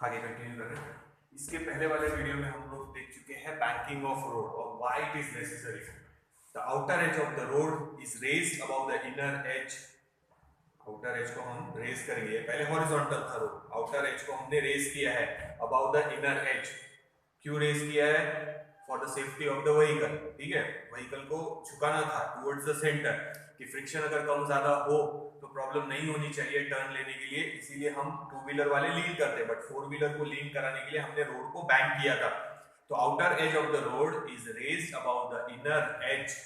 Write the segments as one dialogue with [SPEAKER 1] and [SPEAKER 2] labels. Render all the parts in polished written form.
[SPEAKER 1] आगे कंटिन्यू कर रहे हैं। इसके पहले वाले वीडियो में हम लोग देख चुके हैं बैंकिंग ऑफ रोड और why it is necessary. The outer as of the road is raised above the inner as. Outer as को हम रेज करेंगे, पहले हॉरिजॉन्टल था रोड, आउटर एज को हमने रेज किया है अबव द इनर एज। क्यों रेज किया है? For the safety of the vehicle. ठीक है, व्हीकल को झुकाना था टुवर्ड्स द सेंटर कि फ्रिक्शन अगर कम ज्यादा हो तो प्रॉब्लम नहीं होनी चाहिए टर्न लेने के लिए, इसीलिए हम टू व्हीलर वाले लीन करते हैं, बट फोर व्हीलर को लीन कराने के लिए हमने रोड को बैंक किया था। तो outer as of the road is raised above the inner as.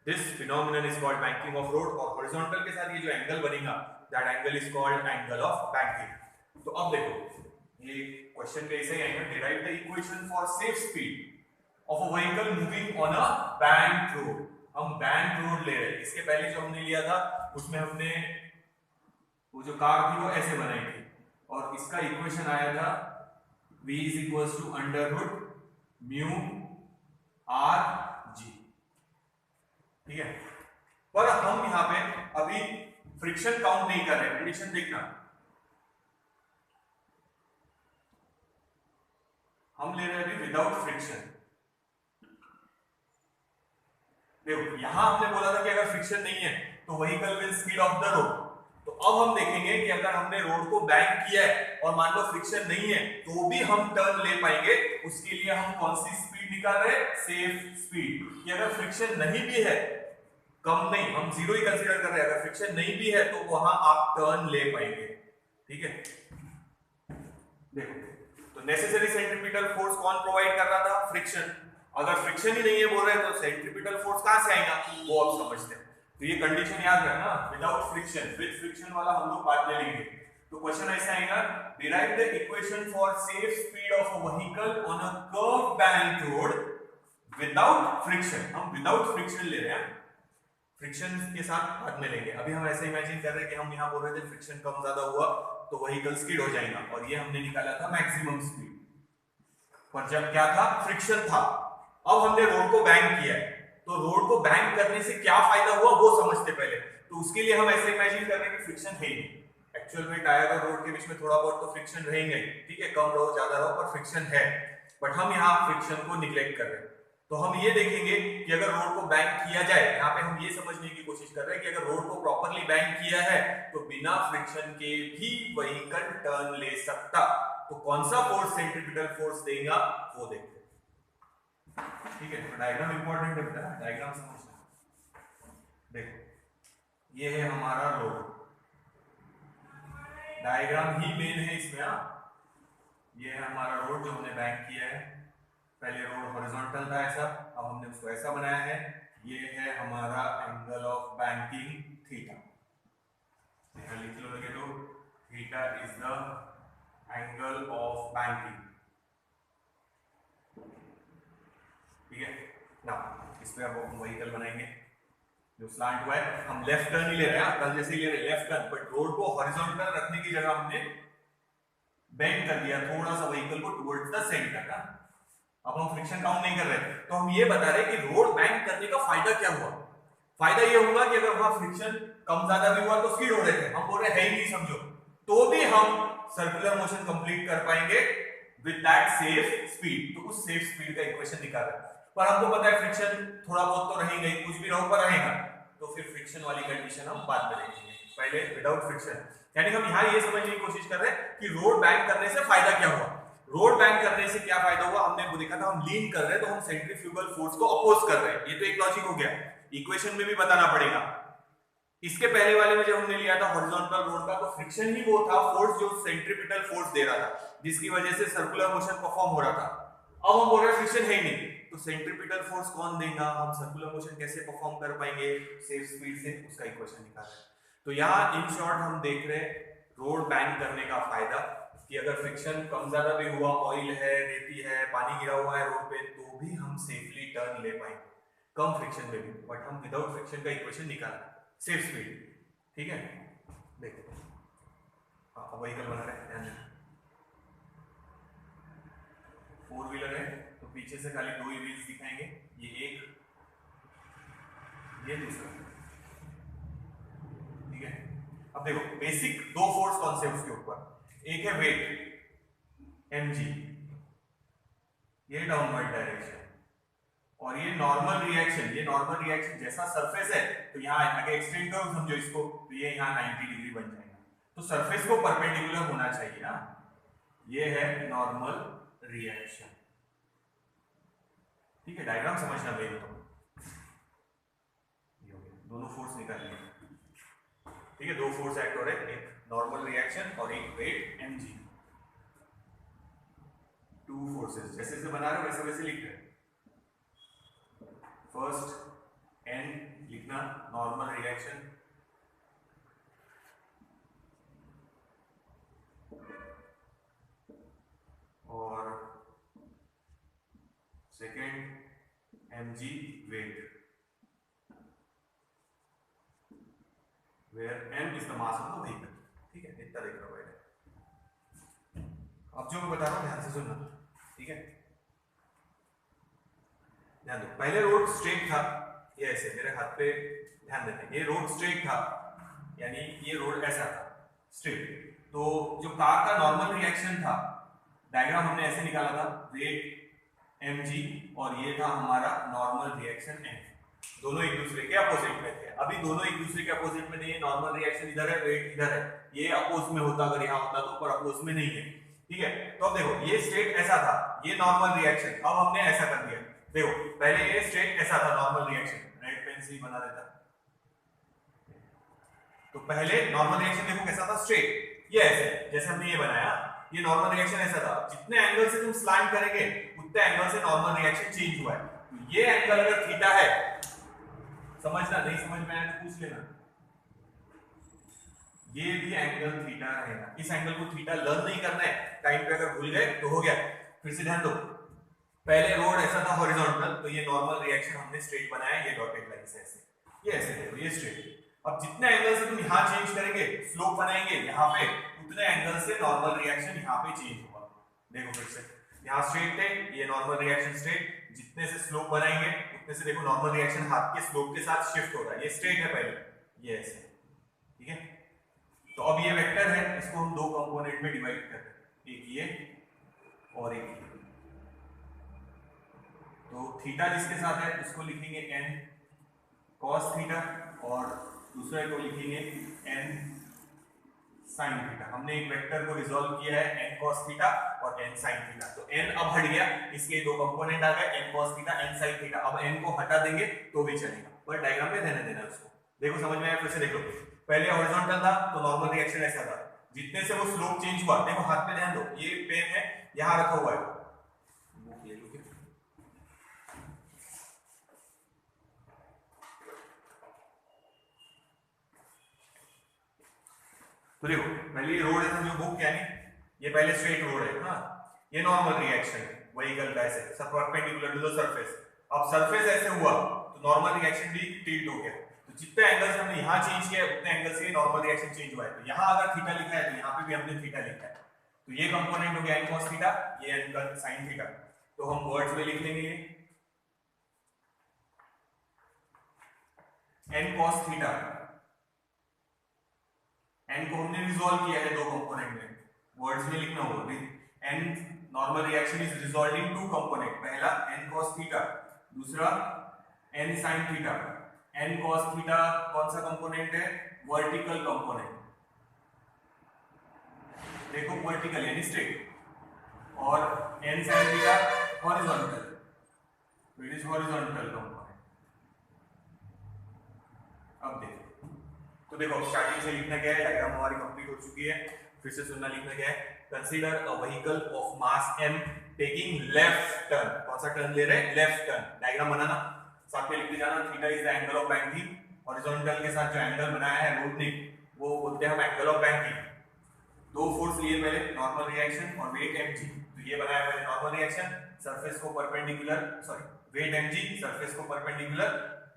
[SPEAKER 1] This phenomenon is called banking of road. और हॉरिजॉन्टल के साथ ये जो एंगल बनेगा that angle is called angle of banking. तो अब देखो ये क्वेश्चन कैसे है, derive the equation for safe speed of a vehicle moving on a bank road. हम बैंक रोड ले रहे हैं। इसके पहले जो हमने लिया था उसमें हमने वो जो कार थी वो ऐसे बनाई थी और इसका इक्वेशन आया था v is equals to under root mu R G. ठीक है, पर हम यहां पे अभी फ्रिक्शन काउंट नहीं कर रहे। कंडीशन देखना, हम ले रहे हैं अभी विदाउट फ्रिक्शन। देखो यहां हमने बोला था कि अगर फ्रिक्शन नहीं है तो vehicle will speed of the road. तो अब हम देखेंगे कि अगर हमने रोड को बैंक किया है और मान लो फ्रिक्शन नहीं है तो भी हम टर्न ले पाएंगे। उसके लिए हम कौन सी स्पीड निकाल रहे हैं? Safe speed. कि अगर फ्रिक्शन नहीं भी है, कम नहीं, हम जीरो ही कंसीडर कर रहे हैं, अगर फ्रिक्शन नहीं भी है तो वहां आप टर्न ले पाएंगे। ठीक है, देखो तो नेसेसरी सेंट्रीपिटल फोर्स कौन प्रोवाइड कर रहा था? फ्रिक्शन। अगर फ्रिक्शन ही नहीं है बोल रहे हैं तो सेंट्रीपिटल फोर्स कहां से आएगा वो आप समझते हैं। तो ये कंडीशन याद रखना, विदाउट फ्रिक्शन। विद फ्रिक्शन वाला हम लोग बाद में लेंगे। तो क्वेश्चन ऐसा आएगा, derive the equation for safe speed of a vehicle on a curve bank road without friction. हम विदाउट फ्रिक्शन ले रहे हैं, फ्रिक्शन के साथ बाद में लेंगे। अभी हम ऐसे इमेजिन कर रहे हैं कि हम यहां बोल रहे थे फ्रिक्शन कम ज्यादा हुआ तो व्हीकल स्किड हो जाएगा और ये हमने निकाला था मैक्सिमम स्पीड, पर जब क्या था? फ्रिक्शन था। अब हमने रोड को बैंक किया है तो रोड को बैंक करने से क्या फायदा हुआ वो समझते पहले। तो उसके लिए हम ऐसे इमेजिन कर रहे हैं कि फ्रिक्शन है ही, एक्चुअल में टायर और रोड के बीच में थोड़ा बहुत तो फ्रिक्शन रहेंगे। ठीक है, कम रहो ज्यादा रहो पर फ्रिक्शन है, बट हम यहाँ फ्रिक्शन को निग्लेक्ट कर रहे हैं। तो हम ये देखेंगे कि अगर रोड को बैंक किया जाए, यहाँ पे हम ये समझने की कोशिश कर रहे हैं कि अगर रोड को प्रॉपर्ली बैंक किया है तो बिना फ्रिक्शन के भी व्हीकल टर्न ले सकता। तो कौन सा फोर्स सेंट्रीपिटल फोर्स देगा वो देखते हैं। ठीक है, तो डायग्राम इंपॉर्टेंट है बेटा, डायग्राम समझना। देखो ये है हमारा रोड, डायग्राम ही मेन है इसमें। ये है हमारा रोड जो हमने बैंक किया है। पहले रोड हॉरिजॉन्टल था ऐसा, अब हमने उसको ऐसा बनाया है। ये है हमारा एंगल ऑफ बैंकिंग थीटा। यहां लिख लो लगे तो theta is the angle of banking. ठीक है ना, इस पे अब हम व्हीकल बनाएंगे जो स्लांट हुआ है। हम लेफ्ट टर्न ही ले रहे हैं, कल जैसे ही ले रहे हैं लेफ्ट टर्न, बट रोड को हॉरिजॉन्टल रखने की जगह हमने बेंड कर दिया थोड़ा सा व्हीकल को टुवर्ड्स द सेंटर का। अब हम फ्रिक्शन काउंट नहीं कर रहे, तो हम ये बता रहे कि रोड बैंक करने का फायदा क्या हुआ। फायदा ये होगा कि अगर वहां फ्रिक्शन कम ज्यादा भी हुआ तो स्किड हो रहे थे, हम बोल रहे हैं ही नहीं समझो, तो भी हम सर्कुलर मोशन कंप्लीट कर पाएंगे विद दैट सेफ स्पीड। तो उस सेफ स्पीड का इक्वेशन निकाल रहे हैं। पर हमको पता है फ्रिक्शन थोड़ा बहुत तो रहेगा, कुछ भी रहो पर रहेगा, तो फिर फ्रिक्शन वाली कंडीशन हम बाद में देखेंगे, पहले विदाउट फ्रिक्शन। यानी हम यहाँ ये समझने की कोशिश कर रहे हैं कि रोड बैंक करने से फायदा क्या हुआ। रोड बैंक करने से क्या फायदा हुआ हमने वो देखा था। हम लीन कर रहे हैं तो हम सेंट्रीफ्यूगल फोर्स को अपोज कर रहे हैं, ये तो एक लॉजिक हो गया, इक्वेशन में भी बताना पड़ेगा। इसके पहले वाले में जब हमने लिया था हॉरिजॉन्टल रोड का तो फ्रिक्शन ही वो था फोर्स जो सेंट्रीपिटल फोर्स दे रहा था, जिसकी वजह से सर्कुलर मोशन परफॉर्म हो रहा था। अब हम बोल रहे हैं फ्रिक्शन है ही नहीं, तो सेंट्रीपिटल फोर्स कौन देगा? हम सर्कुलर मोशन कैसे परफॉर्म कर पाएंगे सेफ स्पीड से? उसका इक्वेशन निकाल रहे हैं। तो यहाँ इन शॉर्ट हम देख रहे हैं रोड बैंक करने का फायदा कि अगर फ्रिक्शन कम ज्यादा भी हुआ, ऑयल है, रेती है, पानी गिरा हुआ है रोड पे, तो भी हम सेफली टर्न ले पाएंगे कम फ्रिक्शन में भी। बट हम विदाउट फ्रिक्शन का इक्वेशन निकाल रहे हैं सेफ स्पीड। ठीक है, देखो व्हीकल बना रहे हैं, ध्यान देना। फोर व्हीलर है तो पीछे से खाली दो ही व्हील्स दिखाएंगे, ये एक, ये दूसरा। ठीक है, अब देखो बेसिक दो फोर्स कौन से उसके ऊपर, एक है वेट, mg, ये डाउनवर्ड डायरेक्शन, और ये नॉर्मल रिएक्शन, ये नॉर्मल रिएक्शन जैसा सरफेस है तो यहाँ आगे एक्सटेंड करो समझो इसको, तो ये यहाँ 90 डिग्री बन जाएगा। तो सरफेस को परपेंडिकुलर होना चाहिए ना, ये है नॉर्मल रिएक्शन। ठीक है, डायग्राम समझना मेरे तो दोनों फोर्स निकाल लिए। ठीक है, दो फोर्स एक्ट हो रहे हैं, एक नॉर्मल रिएक्शन और एक वेट mg, टू फोर्सेस। जैसे जैसे बना रहे हो वैसे वैसे लिख रहे हैं। फर्स्ट एन लिखना, नॉर्मल रिएक्शन, और second mg weight, where m is the mass of the vehicle। ठीक है, इतना देख रहा है। अब जो मैं बता रहा हूं ध्यान से सुनना। ठीक है, ध्यान दो, पहले रोड स्ट्रेट था, ये ऐसे मेरे हाथ पे ध्यान देते हैं, ये रोड स्ट्रेट था, यानी ये रोड ऐसा था स्ट्रेट। तो जो कार का नॉर्मल रिएक्शन था, डायग्राम हमने ऐसे निकाला था, वेट mg और ये था हमारा नॉर्मल रिएक्शन n, दोनों एक दूसरे के अपोजिट में थे। अभी दोनों एक दूसरे के अपोजिट में नहीं है, नॉर्मल रिएक्शन इधर है, वेट इधर है, ये अपोज में होता अगर यहाँ होता तो, पर अपोज में नहीं है। ठीक है, तो अब देखो ये स्टेट ऐसा था, ये नॉर्मल रिएक्शन, अब हमने ऐसा कर दिया। देखो पहले ये स्टेट ऐसा था नॉर्मल रिएक्शन, रेड पेन से ही बना देता। तो पहले नॉर्मल रिएक्शन देखो कैसा था, स्ट्रेट, ये ऐसे जैसे हमने ये बनाया, ये नॉर्मल रिएक्शन ऐसा था। जितने एंगल से तुम स्लांट करेंगे उतने एंगल से नॉर्मल रिएक्शन चेंज हुआ है। तो ये एंगल अगर थीटा है, समझना, नहीं समझ में आया तो पूछ लेना, ये भी एंगल थीटा रहेगा। इस एंगल को थीटा लर्न नहीं करना है, टाइम पे अगर भूल गए तो हो गया। फिर से ध्यान दो, पहले रोड ऐसा था हॉरिजॉन्टल, तो ये नॉर्मल रिएक्शन हमने स्ट्रेट बनाया, ये डॉटेड लाइन से ऐसे, ये ऐसे देखो, ये स्ट्रेट। अब जितने एंगल से तुम यहां चेंज करेंगे, स्लोप बनाएंगे यहां पे, उतने एंगल से नॉर्मल रिएक्शन यहां पे चेंज होगा। देखो फिर से, यहां स्ट्रेट है, ये नॉर्मल रिएक्शन स्ट्रेट, जितने से स्लोप बनाएंगे उतने से देखो नॉर्मल रिएक्शन हाथ के स्लोप के साथ शिफ्ट हो रहा है। ये स्ट्रेट है पहले, ये ऐसे। ठीक है, तो अब ये वेक्टर है, इसको हम दो कंपोनेंट में डिवाइड कर रहे हैं, एक ये और एक ये। तो थीटा जिसके साथ है उसको लिखेंगे n cos थीटा, और दूसरे को लिखेंगे n sin थीटा। हमने एक वेक्टर को रिजॉल्व किया है n cos थीटा और n sin थीटा। तो n अब हट गया, इसके दो कंपोनेंट आ गए, n cos theta, n sin theta. अब n को हटा देंगे तो भी चलेगा, पर डायग्राम में ध्यान देना उसको। देखो समझ में आया? फिर से देख लो, पहले हॉरिजॉन्टल था तो नॉर्मल रिएक्शन ऐसा था, जितने से वो स्लोप चेंज हुआ, देखो हाथ पे ध्यान दो, ये पेन है यहां रखा हुआ है, तो देखो पहले ये रोड है समझो, बुक यानी ये पहले स्ट्रेट रोड है, हाँ, ये नॉर्मल रिएक्शन है व्हीकल का, ऐसे सब परपेंडिकुलर टू द सरफेस। अब सरफेस ऐसे हुआ तो नॉर्मल रिएक्शन भी टिल्ट हो गया। तो जितने एंगल से हमने यहाँ चेंज किया उतने एंगल से नॉर्मल रिएक्शन चेंज हुआ है। तो यहाँ अगर थीटा लिखा है तो यहाँ पे भी हमने थीटा लिखा है, तो ये कंपोनेंट हो गया n cos थीटा, ये n sin थीटा। तो हम वर्ड्स में लिख लेंगे ये n cos थीटा, n को हमने रिजॉल्व किया है दो कंपोनेंट में, वर्ड्स में लिखना होगा। n normal reaction is resolved into component, पहला n cos थीटा, दूसरा n sin theta. n cos theta कौन सा कंपोनेंट है? वर्टिकल कंपोनेंट, देखो वर्टिकल यानी स्ट्रेट, और n sin थीटा हॉरिजॉन्टल, तो इट इज हॉरिजॉन्टल कंपोनेंट। अब देखो, तो देखो स्टार्टिंग से लिखना क्या है, डायग्राम हमारी कंप्लीट हो चुकी है, फिर से सुनना लिखना क्या है, consider a vehicle of mass m taking left turn. कौन सा टर्न ले रहे हैं? Left turn. डायग्राम बनाना, साथ में लिखते जाना, theta is the angle of banking, horizontal के साथ जो एंगल बनाया है रोड ने वो बोलते हैं हम एंगल ऑफ बैंकिंग। दो फोर्स लिए पहले, नॉर्मल रिएक्शन और वेट mg। तो ये बनाया पहले नॉर्मल रिएक्शन, सरफेस को perpendicular, sorry weight mg, surface को perpendicular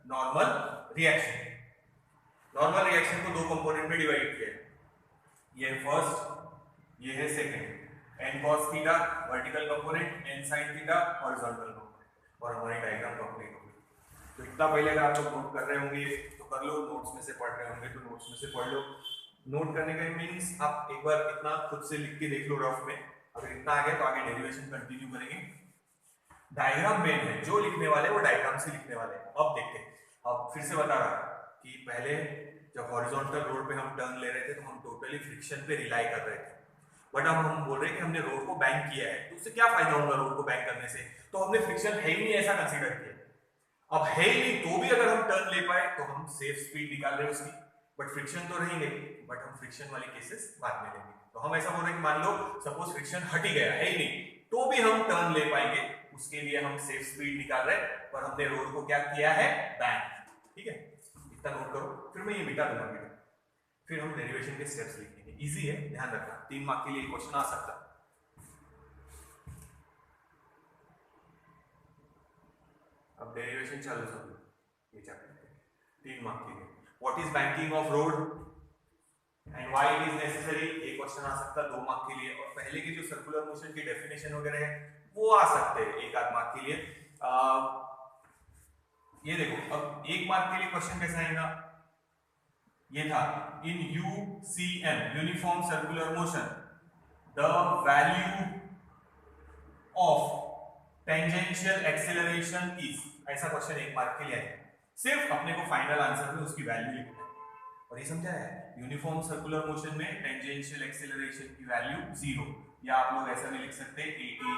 [SPEAKER 1] normal reaction. Normal reaction को दो कंपोनेंट में डिवाइड किया है, ये फर्स्ट, ये है second. n cos theta vertical component, n sin theta horizontal component, और हमारी डायग्राम कंप्लीट हो गई। तो इतना पहले अगर आप लोग नोट कर रहे होंगे तो कर लो, नोट्स में से पढ़ रहे होंगे तो नोट्स में से पढ़ लो। नोट करने का मींस आप एक बार इतना खुद से लिख के देख लो रफ में, अगर इतना आ गया तो आगे डेरिवेशन कंटिन्यू करेंगे। डायग्राम मेन है, जो लिखने वाले वो डायग्राम से लिखने वाले हैं। अब देखते हैं, अब फिर से बता रहा कि पहले जब हॉरिजॉन्टल रोड पे हम टर्न ले रहे थे तो हम टोटली फ्रिक्शन पे रिलाई कर रहे थे, बट अब हम बोल रहे हैं कि हमने रोड को बैंक किया है, तो उससे क्या फायदा होगा रोड को बैंक करने से? तो हमने फ्रिक्शन है ही नहीं ऐसा कंसीडर किया। अब है ही नहीं तो भी अगर हम टर्न ले पाए तो हम सेफ स्पीड निकाल रहे हैं उसकी, बट फ्रिक्शन तो रहेंगे, बट हम फ्रिक्शन वाले केसेस बाद में लेंगे। तो हम ऐसा बोल रहे हैं कि मान लो सपोज फ्रिक्शन हट ही गया है ही नहीं, तो भी हम टर्न ले पाएंगे, उसके लिए हम सेफ स्पीड निकाल रहे हैं, पर हमने रोड को क्या किया है? बैंक। ठीक है, इतना नोट करो, फिर मैं ये मिटा दूंगा बेटा, फिर हम डेरिवेशन के स्टेप्स लिखेंगे। इजी है, ध्यान रखना, 3 मार्क के लिए क्वेश्चन आ सकता है। अब डेरिवेशन चालू समझो, ये चैप्टर 3 मार्क के लिए। What is banking of road and why it is necessary, ये क्वेश्चन आ सकता है 2 मार्क के लिए। और पहले के जो सर्कुलर मोशन की डेफिनेशन वगैरह है वो आ सकते हैं 1 आध मार्क के लिए। ये देखो, अब 1 मार्क के लिए क्वेश्चन कैसा आएगा? ये था, in UCM uniform circular motion the value of tangential acceleration is, ऐसा क्वेश्चन 1 मार्क के लिए आएगा। सिर्फ अपने को फाइनल आंसर में उसकी वैल्यू लिखना है, और ये समझा है यूनिफॉर्म सर्कुलर मोशन में टेंजेंशियल एक्सेलरेशन की वैल्यू 0, या आप लोग ऐसा भी लिख सकते हैं 80,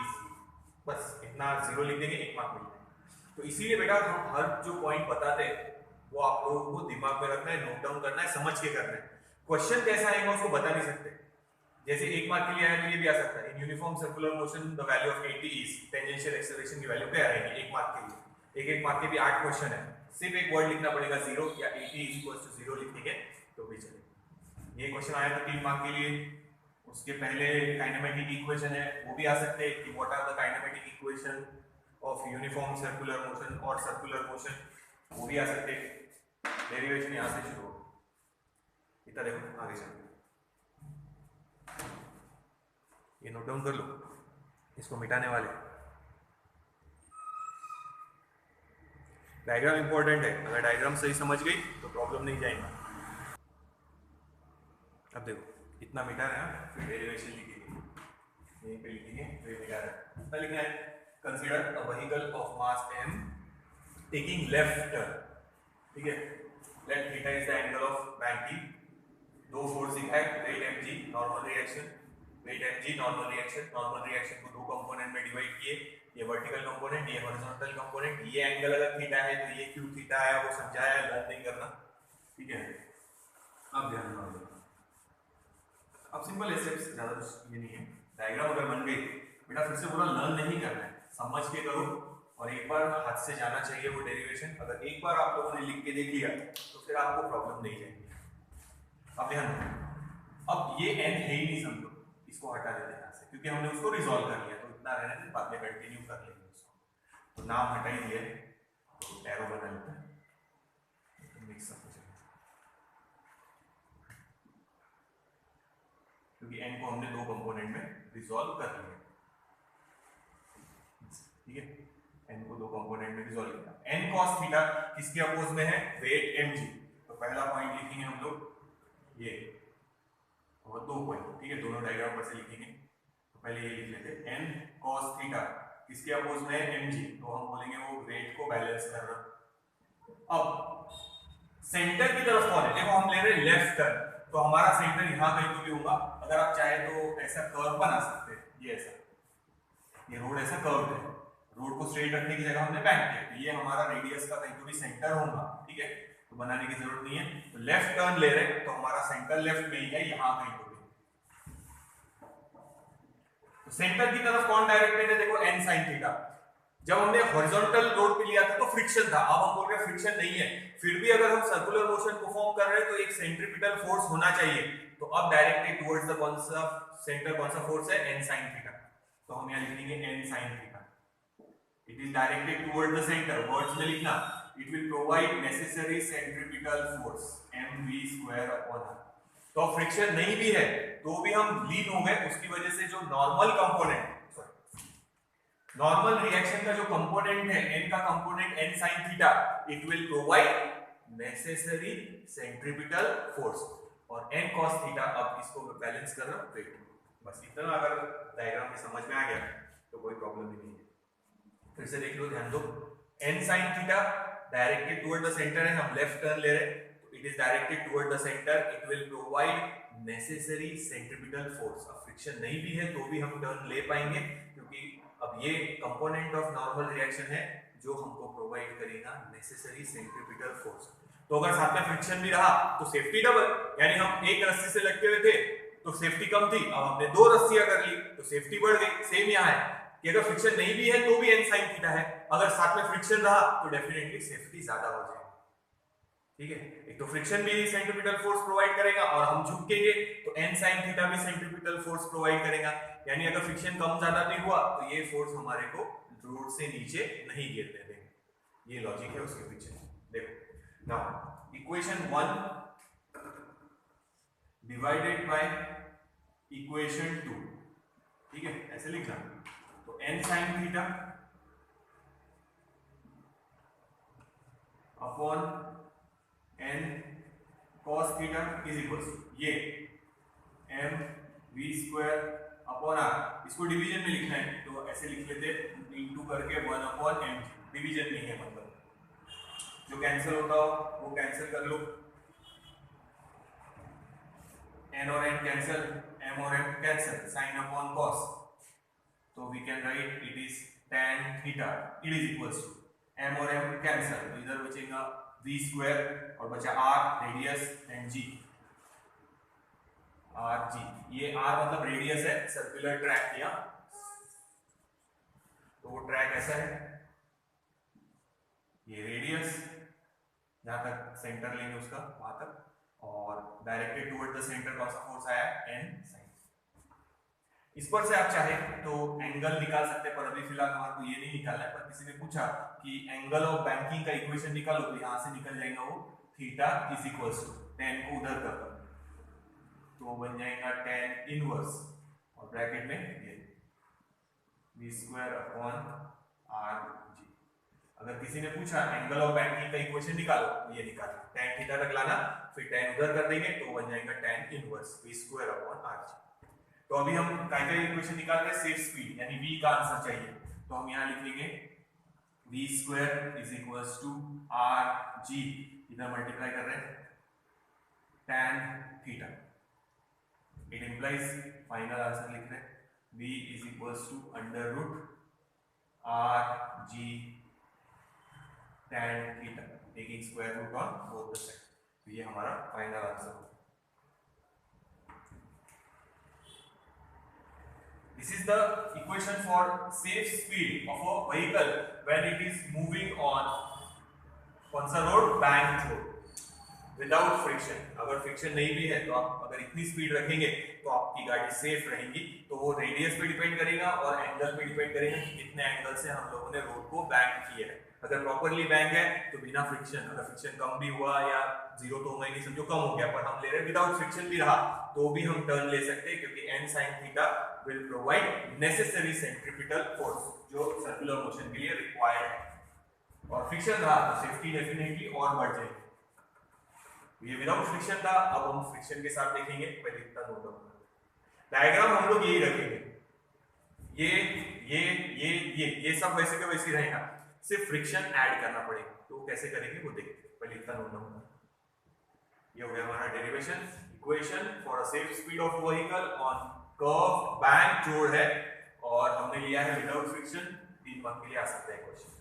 [SPEAKER 1] बस इतना 0 लिख देंगे, 1 मार्क मिल जाएगा। तो इसीलिए बेटा हम हर जो पॉइंट बताते हैं वो आप लोगों को दिमाग में रखना है, नोट डाउन करना है, समझ के करना है। क्वेश्चन कैसा आएगा उसको बता नहीं सकते। जैसे 1 मार्क के लिए आया तो ये भी आ सकता है, in uniform circular motion the value of 80 is, tangential acceleration की वैल्यू क्या आएगी 1 मार्क के लिए। एक मार्क के भी 8 क्वेश्चन है, सिर्फ एक वर्ड लिखना पड़ेगा 0 या 80 = 0 लिख देंगे तो भी चलेगा। ये क्वेश्चन आया तो 3 मार्क के लिए। उसके पहले काइनेमेटिक इक्वेशन है, वो भी आ सकते हैं कि what are the kinematic equation of uniform circular motion और सर्कुलर मोशन, वो भी आ सकते हैं। डेरिवेशन यहां से शुरू हो, इतना देखो आगे चलो, ये नोट डाउन कर लो, इसको मिटाने वाले। डायग्राम इंपॉर्टेंट है, अगर डायग्राम सही समझ गई तो प्रॉब्लम नहीं जाएगा। अब देखो इतना मिटा रहे हैं, फिर डेरिवेशन लिखेंगे, यहीं पे लिखेंगे, फिर मिटा रहे हैं। कितना लिखना है? Consider a vehicle of mass m taking left turn, ठीक है, let theta is the angle of banking. 2 force दिखा है, weight mg, normal reaction, weight mg, normal reaction. Normal reaction को 2 कंपोनेंट में डिवाइड किए, ये वर्टिकल कंपोनेंट, ये horizontal component. ये एंगल अगर थीटा है तो ये क्यों थीटा है वो समझाया, लर्न नहीं करना, ठीक है। अब ध्यान दो, अब सिंपल है, स्टेप्स ज्यादा ये नहीं है। डायग्राम अगर बन गई बेटा, फिर से पूरा लर्न नहीं करना है, समझ के करो, और एक बार हाथ से जाना चाहिए वो डेरिवेशन। अगर एक बार आप लोगों ने लिख के देख लिया तो फिर आपको प्रॉब्लम नहीं जाएगी। अब ध्यान दो, अब ये एन है ही नहीं समझो, इसको हटा देते हैं यहाँ से, क्योंकि हमने उसको रिजॉल्व कर लिया, तो इतना रहने से बाद में कंटिन्यू कर लेंगे उसको। तो नाम हटा ही दिया, तो एरो बना लेते हैं, मिक्सअप हो जाएगा, क्योंकि एन को हमने 2 कंपोनेंट में रिजॉल्व कर लिया, ठीक है। एन को 2 कंपोनेंट में रिजॉल्व किया। एन कॉस थीटा किसके अपोज में है? Weight mg। तो पहला पॉइंट लिखेंगे हम लोग ये, और 2 पॉइंट, ठीक है, दोनों डायग्राम पर से लिखेंगे। तो पहले ये लिख लेते हैं, एन कॉस थीटा किसके अपोज में है? mg, तो हम बोलेंगे वो वेट को बैलेंस कर रहा। अब सेंटर की तरफ कौन है? देखो हम ले रहे हैं लेफ्ट टर्न, तो हमारा सेंटर यहां कहीं तो भी होगा। अगर आप चाहे तो ऐसा कर्व बना सकते हैं, ये ऐसा, ये रोड ऐसा कर्व है, रोड को स्ट्रेट रखने की जगह हमने बैंक किया, तो ये हमारा रेडियस का कहीं तो भी सेंटर होगा, ठीक है, तो बनाने की जरूरत नहीं है। तो लेफ्ट टर्न ले रहे हैं तो हमारा सेंटर लेफ्ट में ही है, यहां कहीं तो भी। तो सेंटर की तरफ कौन डायरेक्टेड है? देखो n sin थीटा। जब हमने हॉरिजॉन्टल रोड पे लिया था तो फ्रिक्शन था, अब हम बोल रहे हैं फ्रिक्शन नहीं है, फिर भी अगर हम सर्कुलर मोशन परफॉर्म कर रहे हैं तो एक सेंट्रीपिटल फोर्स होना चाहिए। तो अब डायरेक्टेड टुवर्ड्स द कौन सा सेंटर, कौन सा फोर्स है? n sin theta. तो हम यहां लिखेंगे n sin theta. It is directed toward the center. Words में लिखना, it will provide necessary centripetal force mv²/r। तो फ्रिक्शन नहीं भी है तो भी हम लीन हो गए, उसकी वजह से जो नॉर्मल कंपोनेंट, नॉर्मल रिएक्शन का जो कंपोनेंट है n का component n sin theta, it will provide necessary centripetal force। और n cos थीटा, अब इसको बैलेंस कर रहा हूं वेट, बस इतना अगर डायग्राम में समझ में आ गया तो कोई प्रॉब्लम ही नहीं है। फिर से देख लो, ध्यान दो, n sin theta directed toward the centre है, हम लेफ्ट टर्न ले रहे हैं, तो it is directed toward the centre, it will provide necessary centripetal force. अब फ्रिक्शन नहीं भी है तो भी हम टर्न ले पाएंगे, क्योंकि अब ये कंपोनेंट ऑफ नॉर्मल रिएक्शन है जो हमको प्रोवाइड करेगा नेसेसरी सेंट्रीपिटल फोर्स। तो अगर साथ में फ्रिक्शन भी रहा तो सेफ्टी डबल, यानी हम एक रस्सी से लटके हुए थे तो सेफ्टी कम थी, अब हमने दो रस्सियां कर ली तो सेफ्टी बढ़ गई। सेम यहाँ है कि अगर फ्रिक्शन नहीं भी है तो भी n sin थीटा है, अगर साथ में फ्रिक्शन रहा तो डेफिनेटली सेफ्टी ज्यादा हो जाएगी। ठीक है, एक तो फ्रिक्शन भी सेंट्रीपिटल फोर्स प्रोवाइड करेगा और हम झुकेंगे तो n sin थीटा भी सेंट्रीपिटल फोर्स प्रोवाइड करेगा, यानी अगर फ्रिक्शन कम ज्यादा भी हुआ तो ये फोर्स हमारे को रोड से नीचे नहीं गिरने देंगे। ये लॉजिक है उसके पीछे। देखो now equation 1 divided by equation 2, ठीक है, ऐसे लिखना। तो n sin theta upon n cos theta is equal ये m v square upon r, इसको डिवीजन में लिखना है तो ऐसे लिख लेते इनटू करके 1 अपॉन m, डिवीजन नहीं है मतलब जो कैंसिल होता हो वो कैंसिल कर लो, n और n कैंसिल, m और m cancel, sin upon cos, तो we can write it is tan theta, it is equals to m और m कैंसिल, तो इधर बचेगा v स्क्वायर और बचा r radius and g, r g, ये r मतलब रेडियस है, सर्कुलर ट्रैक किया तो वो ट्रैक ऐसा है, ये रेडियस जहां तक सेंटर लेंगे उसका वहां तक, और डायरेक्टेड टुवर्ड द सेंटर कौन सा फोर्स आया n sin। इस पर से आप चाहे तो एंगल निकाल सकते हैं, पर अभी फिलहाल हमारे को ये नहीं निकालना है। पर किसी ने पूछा कि एंगल ऑफ बैंकिंग का इक्वेशन निकालो, तो यहां से निकल जाएगा वो theta is equals to tan को उधर कर दो तो बन जाएगा tan इनवर्स और ब्रैकेट में ये v square upon r g। अगर किसी ने पूछा एंगल ऑफ बैंकिंग का इक्वेशन निकालो, ये निकालो, tan थीटा तक लाना, फिर tan उधर कर देंगे तो बन जाएगा tan inverse v square upon r g। तो अभी हम काय का इक्वेशन निकाल रहे हैं, सेफ स्पीड, यानी v का आंसर चाहिए, तो हम यहां लिख लेंगे v square is equals to r g, इधर मल्टीप्लाई कर रहे हैं tan theta, it implies final answer लिख रहे हैं v is equals to under root r g tan theta, taking square root on both the side, तो ये हमारा फाइनल आंसर होगा। This is the equation for safe speed of a vehicle when it is moving on कौन सा road, bank road, without friction. अगर friction नहीं भी है तो आप अगर इतनी स्पीड रखेंगे तो आपकी गाड़ी सेफ रहेगी। तो वो रेडियस पे डिपेंड करेगा और एंगल पे डिपेंड करेगा कि कितने एंगल से हम लोगों ने रोड को बैंक किया है। अगर प्रॉपरली बैंक है तो बिना फ्रिक्शन, अगर फ्रिक्शन कम भी हुआ या जीरो तो होगा ही नहीं, समझो कम हो गया, पर हम ले रहे हैं विदाउट फ्रिक्शन भी रहा तो भी हम टर्न ले सकते हैं, क्योंकि n sin theta will provide necessary centripetal force जो सर्कुलर मोशन के लिए रिक्वायर्ड है, और फ्रिक्शन रहा तो सेफ्टी डेफिनेटली और बढ़ जाएगी। ये विदाउट फ्रिक्शन था, अब हम फ्रिक्शन के साथ देखेंगे। पहले इतना नोट डाउन, डायग्राम हम लोग यही रखेंगे, ये सब वैसे के वैसे रहेगा, सिर्फ फ्रिक्शन ऐड करना पड़ेगा। तो कैसे करेंगे वो देखते हैं, पहले इतना नोट डाउन। ये हो गया हमारा derivation, equation for a safe speed of vehicle on curve bank road है, और हमने लिया है विदाउट फ्रिक्शन। 3 मार्क के लिए आ सकता है क्वेश्चन।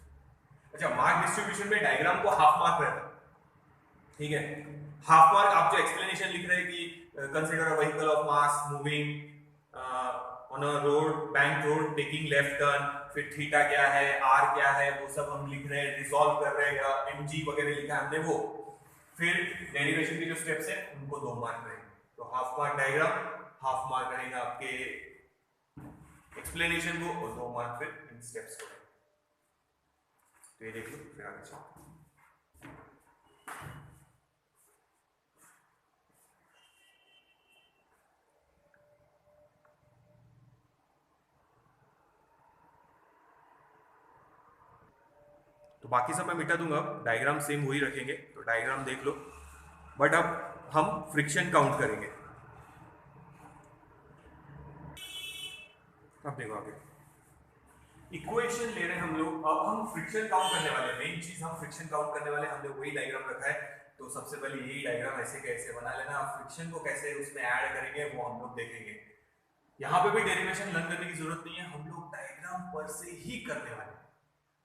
[SPEAKER 1] अच्छा, मार्क डिस्ट्रीब्यूशन में डायग्राम को हाफ मार्क रहता है, ठीक है। हाफ मार्क आप जो एक्सप्लेनेशन लिख रहे हैं कि consider a vehicle of mass moving on a road, bank road, taking left turn, फिर थीटा क्या है, आर क्या है, वो सब हम लिख रहे हैं, रिजॉल्व कर रहे हैं, एमजी वगैरह लिखा है हमने वो। फिर डेरिवेशन के जो स्टेप्स हैं उनको 2 मार्क रहेंगे। तो half mark diagram, half mark रहेगा आपके एक्सप्लेनेशन को, और 2 मार्क फिर इन स्टेप्स को। तो ये देख लो, फिर आगे चलो। तो बाकी सब मैं मिटा दूंगा, डायग्राम सेम वही रखेंगे। तो डायग्राम देख लो, बट अब हम फ्रिक्शन काउंट करेंगे। अब देखो आगे इक्वेशन ले रहे हैं हम लोग। अब हम फ्रिक्शन काउंट करने वाले, मेन चीज हम फ्रिक्शन काउंट करने वाले, हमने वही डायग्राम रखा है। तो सबसे पहले यही डायग्राम ऐसे कैसे बना लेना, फ्रिक्शन को कैसे उसमें ऐड करेंगे वो हम लोग देखेंगे। यहाँ पे भी डेरिवेशन लर्न करने की जरूरत नहीं है, हम लोग डायग्राम पर से ही करने वाले।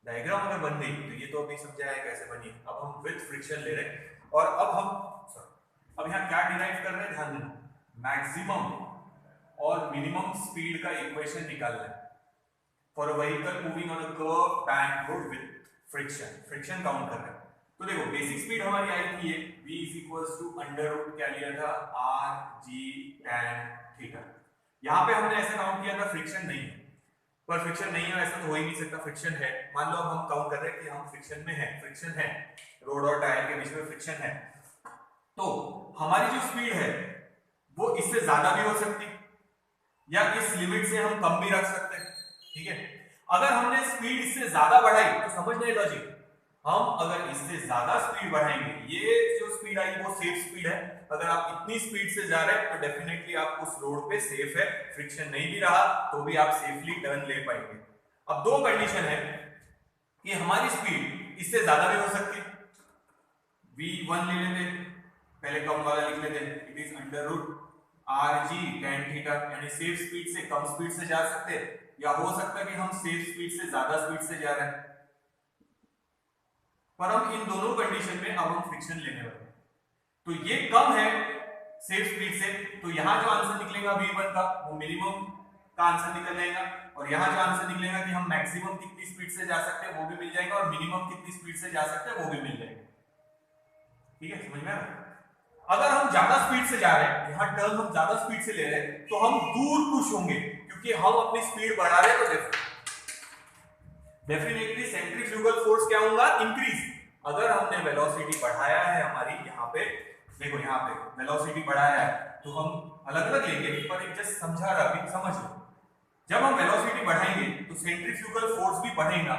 [SPEAKER 1] डायग्राम अगर बन गई तो ये तो अभी समझा है कैसे बनी। अब हम विद फ्रिक्शन ले रहे हैं और अब यहाँ क्या डिराइव कर रहे हैं, ध्यान देना, मैक्सिमम और मिनिमम स्पीड का इक्वेशन निकालना है for a vehicle moving on a curve bank road with friction. Friction count कर रहे हैं। तो देखो बेसिक स्पीड हमारी आई थी v √, क्या लिया था, r g tan थीटा। यहाँ पे हमने ऐसा काउंट किया था, फ्रिक्शन नहीं है, पर फ्रिक्शन नहीं है ऐसा तो हो ही नहीं सकता, फ्रिक्शन है। मान लो अब हम काउंट कर रहे हैं कि हम फ्रिक्शन में है, फ्रिक्शन है, रोड और टायर के बीच में फ्रिक्शन है, तो हमारी जो स्पीड है वो इससे ज्यादा भी हो सकती या इस लिमिट से हम कम भी रख सकते हैं, ठीक है। अगर हमने स्पीड इससे ज्यादा बढ़ाई तो समझना लॉजिक, हम अगर इससे ज्यादा स्पीड बढ़ाएंगे, ये जो स्पीड आई वो सेफ स्पीड है, अगर आप इतनी स्पीड से जा रहे हैं तो डेफिनेटली आप उस रोड पे सेफ है, फ्रिक्शन नहीं भी रहा तो भी आप सेफली टर्न ले पाएंगे। अब दो कंडीशन है कि हमारी स्पीड इससे ज्यादा भी हो सकती है, v1 ले लेते, पहले कम वाला लिख लेते, it is √rg tan theta, यानी सेफ स्पीड से कम स्पीड से जा सकते हैं, या हो सकता है कि हम सेफ स्पीड से ज्यादा स्पीड से जा रहे हैं, पर हम इन दोनों कंडीशन में अब हम फ्रिक्शन लेने वाले हैं। तो ये कम है सेफ स्पीड से, तो यहां जो आंसर निकलेगा v1 का वो मिनिमम का आंसर निकल जाएगा, और यहां जो आंसर निकलेगा कि हम मैक्सिमम कितनी स्पीड से जा सकते हैं वो भी मिल जाएगा, और मिनिमम कितनी स्पीड से जा सकते हैं वो भी मिल जाएगा, ठीक है, समझ में आ रहा है। अगर हम ज्यादा स्पीड से जा रहे हैं, यहां टर्न हम ज्यादा स्पीड से ले रहे हैं, तो हम दूर पुश होंगे, क्योंकि हम अपनी स्पीड बढ़ा रहे हैं, तो डेफिनेटली सेंट्रीफ्यूगल फोर्स क्या होगा, इंक्रीज। अगर हमने वेलोसिटी बढ़ाया है हमारी, यहाँ पे देखो, यहाँ पे वेलोसिटी बढ़ाया है, तो हम अलग अलग लेंगे, पर एक जस्ट समझा रहा, अभी समझ लो। जब हम वेलोसिटी बढ़ाएंगे तो सेंट्रीफ्यूगल फोर्स भी बढ़ेगा,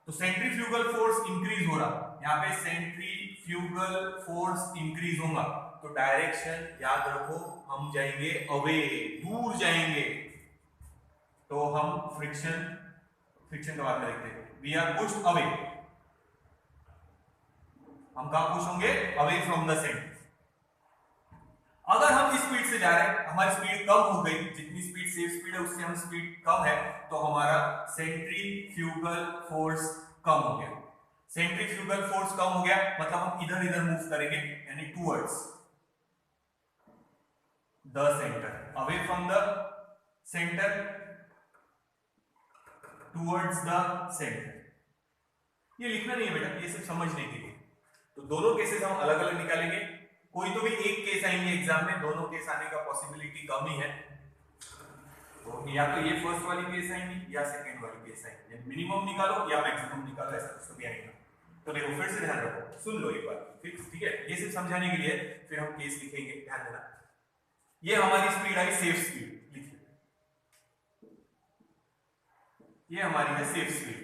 [SPEAKER 1] तो सेंट्रीफ्यूगल फोर्स इंक्रीज हो रहा, यहाँ पे सेंट्रीफ्यूगल फोर्स इंक्रीज होगा, तो डायरेक्शन याद रखो, हम जाएंगे अवे, दूर जाएंगे, तो हम फ्रिक्शन के बाद में देखते हैं, वी आर पुश्ड अवे, हम कहां पुश होंगे, अवे फ्रॉम द सेंटर। अगर हम इस स्पीड से जा रहे हैं, हमारी स्पीड कम हो गई, जितनी स्पीड सेफ स्पीड है उससे हम स्पीड कम है, तो हमारा सेंट्रीफ्यूगल फोर्स कम हो गया। सेंट्रीफ्यूगल फोर्स कम हो गया मतलब हम इधर इधर मूव करेंगे, यानी towards the centre, away from the centre towards the centre. ये लिखना नहीं है बेटा, ये सिर्फ समझने के लिए। तो दोनों केसेस हम अलग अलग निकालेंगे, कोई तो भी एक केस आएंगे एग्जाम में, दोनों केस आने का पॉसिबिलिटी कम ही है, तो या तो ये फर्स्ट वाली केस आएंगी या सेकंड वाली केस आएंगी, मिनिमम निकालो या मैक्सिमम निकालो, ऐसा कुछ तो भी आएगा। तो देखो फिर से ध्यान रखो, सुन लो एक बार फिर, ठीक है, ये सिर्फ समझाने के लिए, फिर हम केस लिखेंगे, ध्यान देना। ये हमारी स्पीड आई सेफ स्पीड, लिखिए, ये हमारी है सेफ स्पीड,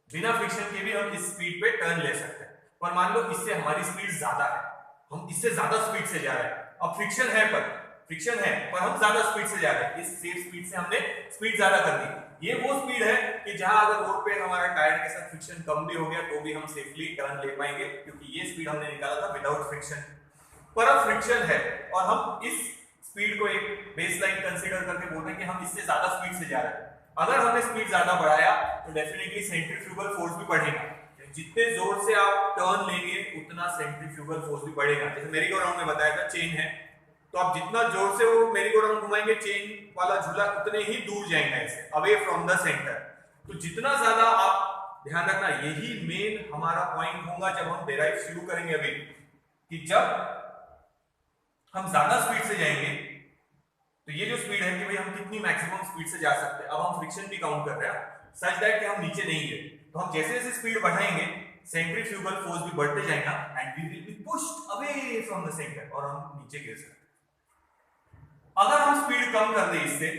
[SPEAKER 1] बिना फ्रिक्शन के भी हम इस स्पीड पे टर्न ले सकते हैं, पर मान लो इससे हमारी स्पीड ज्यादा है, हम इससे ज्यादा स्पीड से जा रहे हैं, अब फ्रिक्शन है पर हम ज्यादा स्पीड से जा रहे हैं, इस सेफ स्पीड से हमने स्पीड ज्यादा कर दी। ये वो स्पीड है कि जहां अगर रोड पे हमारा टायर के साथ फ्रिक्शन कम भी हो गया तो भी हम सेफली टर्न ले पाएंगे, क्योंकि ये स्पीड हमने निकाला था विदाउट फ्रिक्शन। पर अब फ्रिक्शन है और हम इस स्पीड को एक बेसलाइन कंसीडर करके बोल रहे हैं कि हम इससे ज्यादा स्पीड से जा रहे हैं। अगर हमने स्पीड ज्यादा बढ़ाया तो डेफिनेटली सेंट्रीफ्यूगल फोर्स भी बढ़ेगा, जितने जोर से आप टर्न लेंगे उतना सेंट्रीफ्यूगल फोर्स भी बढ़ेगा। जैसे मेरी गो राउंड में बताया था, चेन है, तो आप जितना जोर से वो मेरी गो राउंड घुमाएंगे, चेन वाला झूला उतने ही दूर जाएगा इससे, अवे फ्रॉम द सेंटर। तो जितना ज्यादा आप ध्यान रखना, यही मेन हमारा पॉइंट होगा जब हम डेराइव शुरू करेंगे अभी, कि जब हम ज्यादा स्पीड से जाएंगे तो ये जो स्पीड है कि भाई हम कितनी मैक्सिमम स्पीड से जा सकते हैं, अब हम फ्रिक्शन भी काउंट कर रहे हैं सच दैट कि हम नीचे नहीं गिरे, तो हम जैसे जैसे स्पीड बढ़ाएंगे सेंट्रीफ्यूगल फोर्स भी बढ़ते जाएगा and we will be pushed away from the centre, और हम नीचे गिर सकते हैं। अगर हम स्पीड कम कर दें इससे,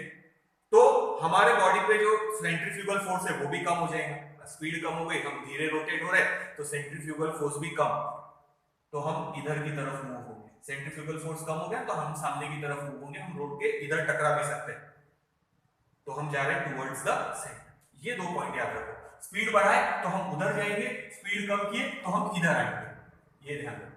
[SPEAKER 1] तो हमारे बॉडी पे जो सेंट्रीफ्यूगल फोर्स है वो भी कम हो जाएगा, स्पीड कम हो गई, हम धीरे रोटेट हो रहे हैं तो सेंट्रीफ्यूगल फोर्स भी कम, तो हम इधर की तरफ मूव होंगे। सेंट्रीफ्यूगल फोर्स कम हो गया तो हम सामने की तरफ मूव होंगे, हम रोड के इधर टकरा भी सकते हैं, तो हम जा रहे हैं टुवर्ड्स द सेंटर। ये 2 पॉइंट याद रखो। स्पीड बढ़ाए तो हम उधर जाएंगे, स्पीड कम किए तो हम इधर आएंगे, ये ध्यान रखो।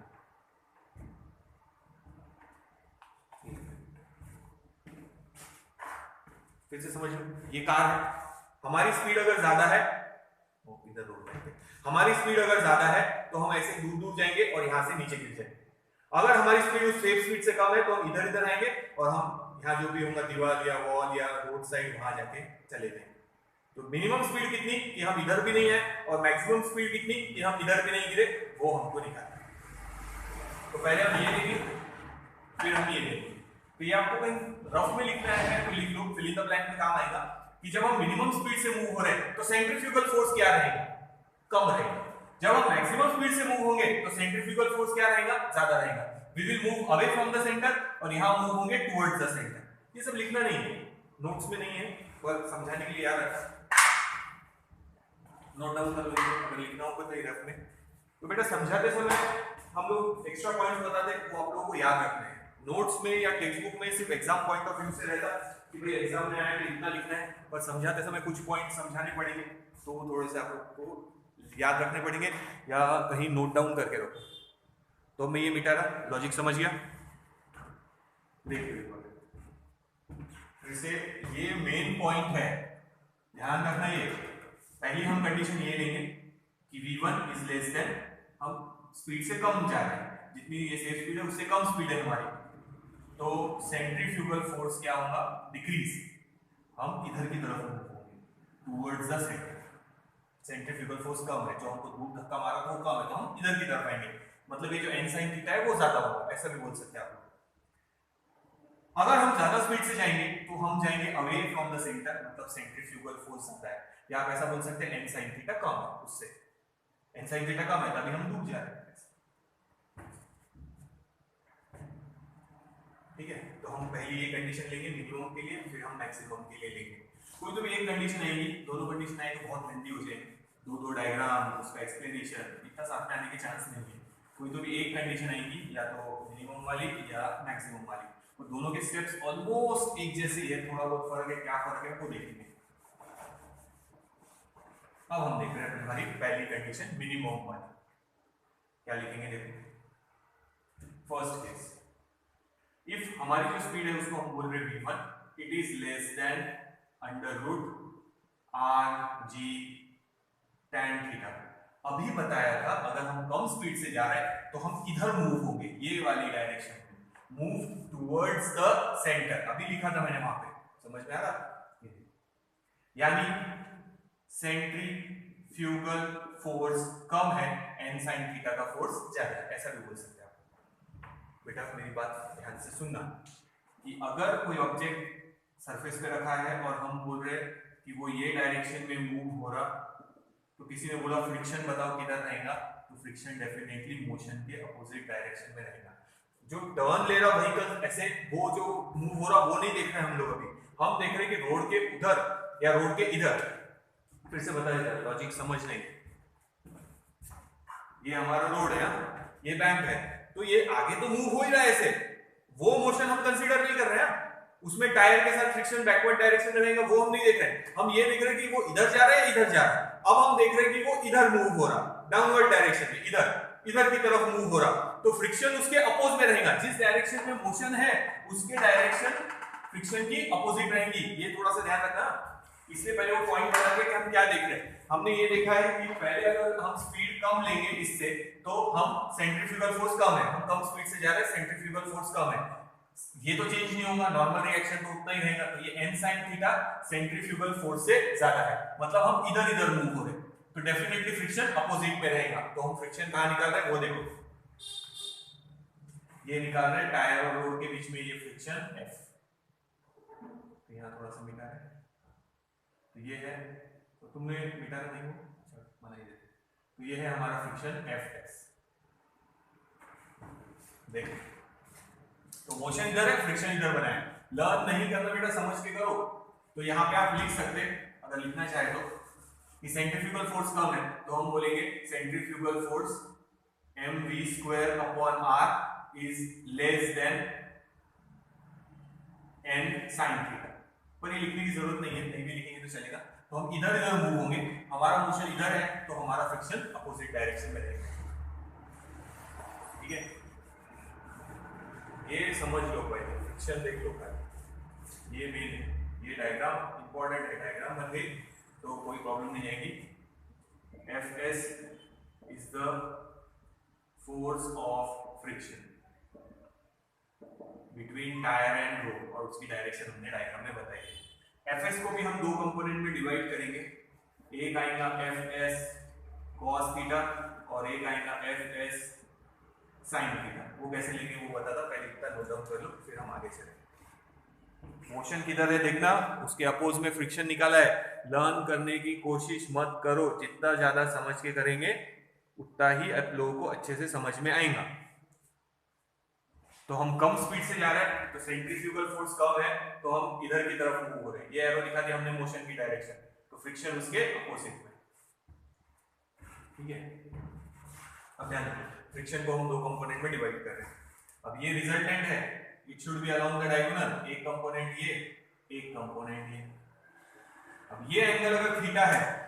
[SPEAKER 1] फिर से समझ लो, ये कार है, हमारी स्पीड अगर ज्यादा है, इधर रोड जाएंगे, हमारी स्पीड अगर ज्यादा है तो हम ऐसे दूर दूर जाएंगे और यहां से नीचे गिर जाएंगे। अगर हमारी स्पीड उस सेफ स्पीड से कम है तो हम इधर इधर आएंगे और हम यहाँ जो भी होगा दीवार या वॉल या रोड साइड वहां जाके चले जाएंगे। तो मिनिमम स्पीड कितनी कि हम इधर भी नहीं है और मैक्सिमम स्पीड कितनी कि हम इधर भी नहीं गिरे, वो हमको निकालना है। तो पहले हम ये लेंगे, फिर हम ये लेंगे। तो ये आपको कहीं रफ में लिखना है तो लिख लो, फिल इन द ब्लैंक में काम आएगा कि जब हम मिनिमम स्पीड से मूव हो रहे हैं तो सेंट्रीफ्यूगल फोर्स क्या रहेगा, कम रहेगा। जब हम मैक्सिमम स्पीड से मूव होंगे तो सेंट्रीफ्यूगल फोर्स क्या रहेगा, ज्यादा रहेगा। We will move away from the centre और यहां मूव होंगे टुवर्ड्स द सेंटर। ये सब लिखना नहीं है, नोट्स में नहीं है, पर समझाने के लिए याद रखना, नोट डाउन कर लो अगर लिखना होगा तो रफ में। तो बेटा समझाते समय हम लोग एक्स्ट्रा पॉइंट्स बताते हैं, वो आप लोगों को याद रखने हैं। नोट्स में या टेक्स्ट बुक में सिर्फ एग्जाम पॉइंट ऑफ व्यू से रहता कि भाई एग्जाम में आया तो इतना लिखना है, पर समझाते समय कुछ पॉइंट समझाने पड़ेंगे तो वो थोड़े से आप लोग को याद रखने पड़ेंगे या कहीं नोट डाउन करके रखो। तो मैं ये मिटा रहा, लॉजिक समझ गया। देखिए जैसे ये मेन पॉइंट है, ध्यान रखना। ये पहली हम कंडीशन ये लेंगे कि v1 इज लेस देन, हम स्पीड से कम जा रहे हैं, जितनी ये सेफ स्पीड है उससे कम स्पीड है हमारी, तो सेंट्रीफ्यूगल फोर्स क्या होगा, डिक्रीज। हम इधर की तरफ मूव होंगे towards the centre. Centrifugal force कम है, जो हमको दूर धक्का मारा था वो कम है, तो हम इधर की तरफ आएंगे। मतलब ये जो n sin थीटा है वो ज्यादा होगा, ऐसा भी बोल सकते हैं आप। अगर हम ज्यादा स्पीड से जाएंगे तो हम जाएंगे अवे फ्रॉम द सेंटर, मतलब सेंट्रीफ्यूगल फोर्स ज्यादा है, या आप ऐसा बोल सकते हैं n sin थीटा कम है, उससे n sin थीटा कम है तभी हम दूर जा रहे हैं। ठीक है, तो हम पहले ये कंडीशन लेंगे मिनिमम के लिए, फिर हम मैक्सिमम के लिए लेंगे। कोई तो भी एक कंडीशन आएगी, दोनों कंडीशन आए तो बहुत लेंथी हो जाएगी, दो डायग्राम उसका एक्सप्लेनेशन इतना साथ में आने के चांस नहीं है। कोई तो भी एक कंडीशन आएगी, या तो मिनिमम वाली या मैक्सिमम वाली, और दोनों के स्टेप्स ऑलमोस्ट एक जैसे ही है, थोड़ा बहुत फर्क है, क्या फर्क है वो देखेंगे। अब हम देख रहे हैं हमारी पहली कंडीशन मिनिमम वाली, क्या लिखेंगे देखो। फर्स्ट केस, इफ हमारी जो स्पीड है उसको हम बोल रहे हैं v1, it is less than under root R G tan theta. अभी बताया था अगर हम कम स्पीड से जा रहे हैं तो हम इधर मूव होंगे, ये वाली डायरेक्शन में, मूव टुवर्ड्स द सेंटर। अभी लिखा था मैंने वहां पे, समझ में आ रहा? यानी सेंट्रीफ्यूगल फोर्स कम है, n sin थीटा का फोर्स ज्यादा है, ऐसा भी बोल सकते हैं आप। बेटा मेरी बात ध्यान से सुनना कि अगर कोई ऑब्जेक्ट सरफेस पे रखा है और हम बोल रहे कि वो ये डायरेक्शन में मूव हो रहा, तो किसी ने बोला फ्रिक्शन बताओ किधर रहेगा, तो फ्रिक्शन डेफिनेटली मोशन के अपोजिट डायरेक्शन में रहेगा। जो टर्न ले रहा व्हीकल ऐसे, वो जो मूव हो रहा वो नहीं देख रहे हम लोग अभी, हम देख रहे हैं कि रोड के उधर या रोड के इधर। फिर से बता देता, लॉजिक समझ नहीं। ये हमारा रोड है, ये बैंक है, तो ये आगे तो मूव हो ही रहा है ऐसे, वो मोशन हम कंसीडर नहीं कर रहे हैं। उसमें टायर के साथ फ्रिक्शन बैकवर्ड डायरेक्शन में रहेगा, वो हम नहीं देख रहे हैं। हम ये देख रहे हैं कि वो इधर जा रहा है, इधर जा रहा है। अब हम देख रहे हैं कि वो इधर मूव हो रहा, डाउनवर्ड डायरेक्शन में, इधर की तरफ मूव हो रहा, तो फ्रिक्शन उसके अपोज में रहेगा। जिस डायरेक्शन में मोशन है उसके डायरेक्शन फ्रिक्शन की अपोजिट रहेंगी। ये थोड़ा सा ध्यान रखना। इसलिए पहले वो पॉइंट बता के कि हम क्या देख रहे हैं। हमने ये देखा है कि पहले अगर हम स्पीड कम लेंगे इससे, तो हम सेंट्रीफ्यूगल फोर्स कम है, हम कम स्पीड से जा रहे हैं, सेंट्रीफ्यूगल फोर्स कम है, ये तो चेंज नहीं होगा, नॉर्मल रिएक्शन तो उतना ही रहेगा। तो ये n sin theta centrifugal force से ज्यादा है, मतलब हम इधर मूव हो रहे, तो डेफिनेटली फ्रिक्शन अपोजिट में रहेगा। तो हम फ्रिक्शन कहां निकाल रहे हैं वो देखो, ये निकाल रहे हैं टायर और रोड के बीच में, ये फ्रिक्शन F। तो यहां थोड़ा सा मिटा है, तो ये है, तो तुमने मिटाना नहीं हो, अच्छा मना ही देते। तो ये है हमारा फ्रिक्शन Fs। देखो तो मोशन इधर है, फ्रिक्शन इधर बना है। लर्न नहीं करना बेटा, समझ के करो। तो यहाँ पे आप लिख सकते, अगर लिखना चाहे तो, कि सेंट्रीफ्यूगल फोर्स कम है, तो हम बोलेंगे centrifugal force mv² upon r is less then n sin theta. पर ये लिखने की जरूरत नहीं है, नहीं भी लिखेंगे तो चलेगा। तो हम इधर इधर मूव होंगे, हमारा मोशन इधर है तो हमारा फ्रिक्शन अपोजिट डायरेक्शन में रहेगा। ठीक है, ये समझ लो पहले, फ्रिक्शन देख लो पहले, ये मेन है, ये डायग्राम इंपॉर्टेंट है, डायग्राम बन गई तो कोई प्रॉब्लम नहीं आएगी। Fs is the force of friction between tyre and road, और उसकी डायरेक्शन हमने डायग्राम में बताई है। Fs को भी हम दो कंपोनेंट में डिवाइड करेंगे, एक आएगा Fs cos थीटा और एक आएगा Fs sin थीटा। वो कैसे लेंगे वो बता था, पहले इतना नोट डाउन कर लो फिर हम आगे चलेंगे। मोशन किधर है देखना, उसके अपोज में फ्रिक्शन निकाला है। लर्न करने की कोशिश मत करो, जितना ज्यादा समझ के करेंगे उतना ही आप लोगों को अच्छे से समझ में आएगा। तो हम कम स्पीड से जा रहे हैं तो सेंट्रीफ्यूगल फोर्स कम है तो हम इधर की तरफ मूव हो रहे हैं, ये एरो दिखा दिया हमने मोशन की डायरेक्शन, तो फ्रिक्शन उसके अपोजिट में। ठीक है, अब ध्यान रखो फ्रिक्शन को हम दो कंपोनेंट में डिवाइड कर रहे हैं। अब ये रिजल्टेंट है, it should be along the diagonal, एक कंपोनेंट ये, एक कंपोनेंट ये। अब ये एंगल अगर थीटा है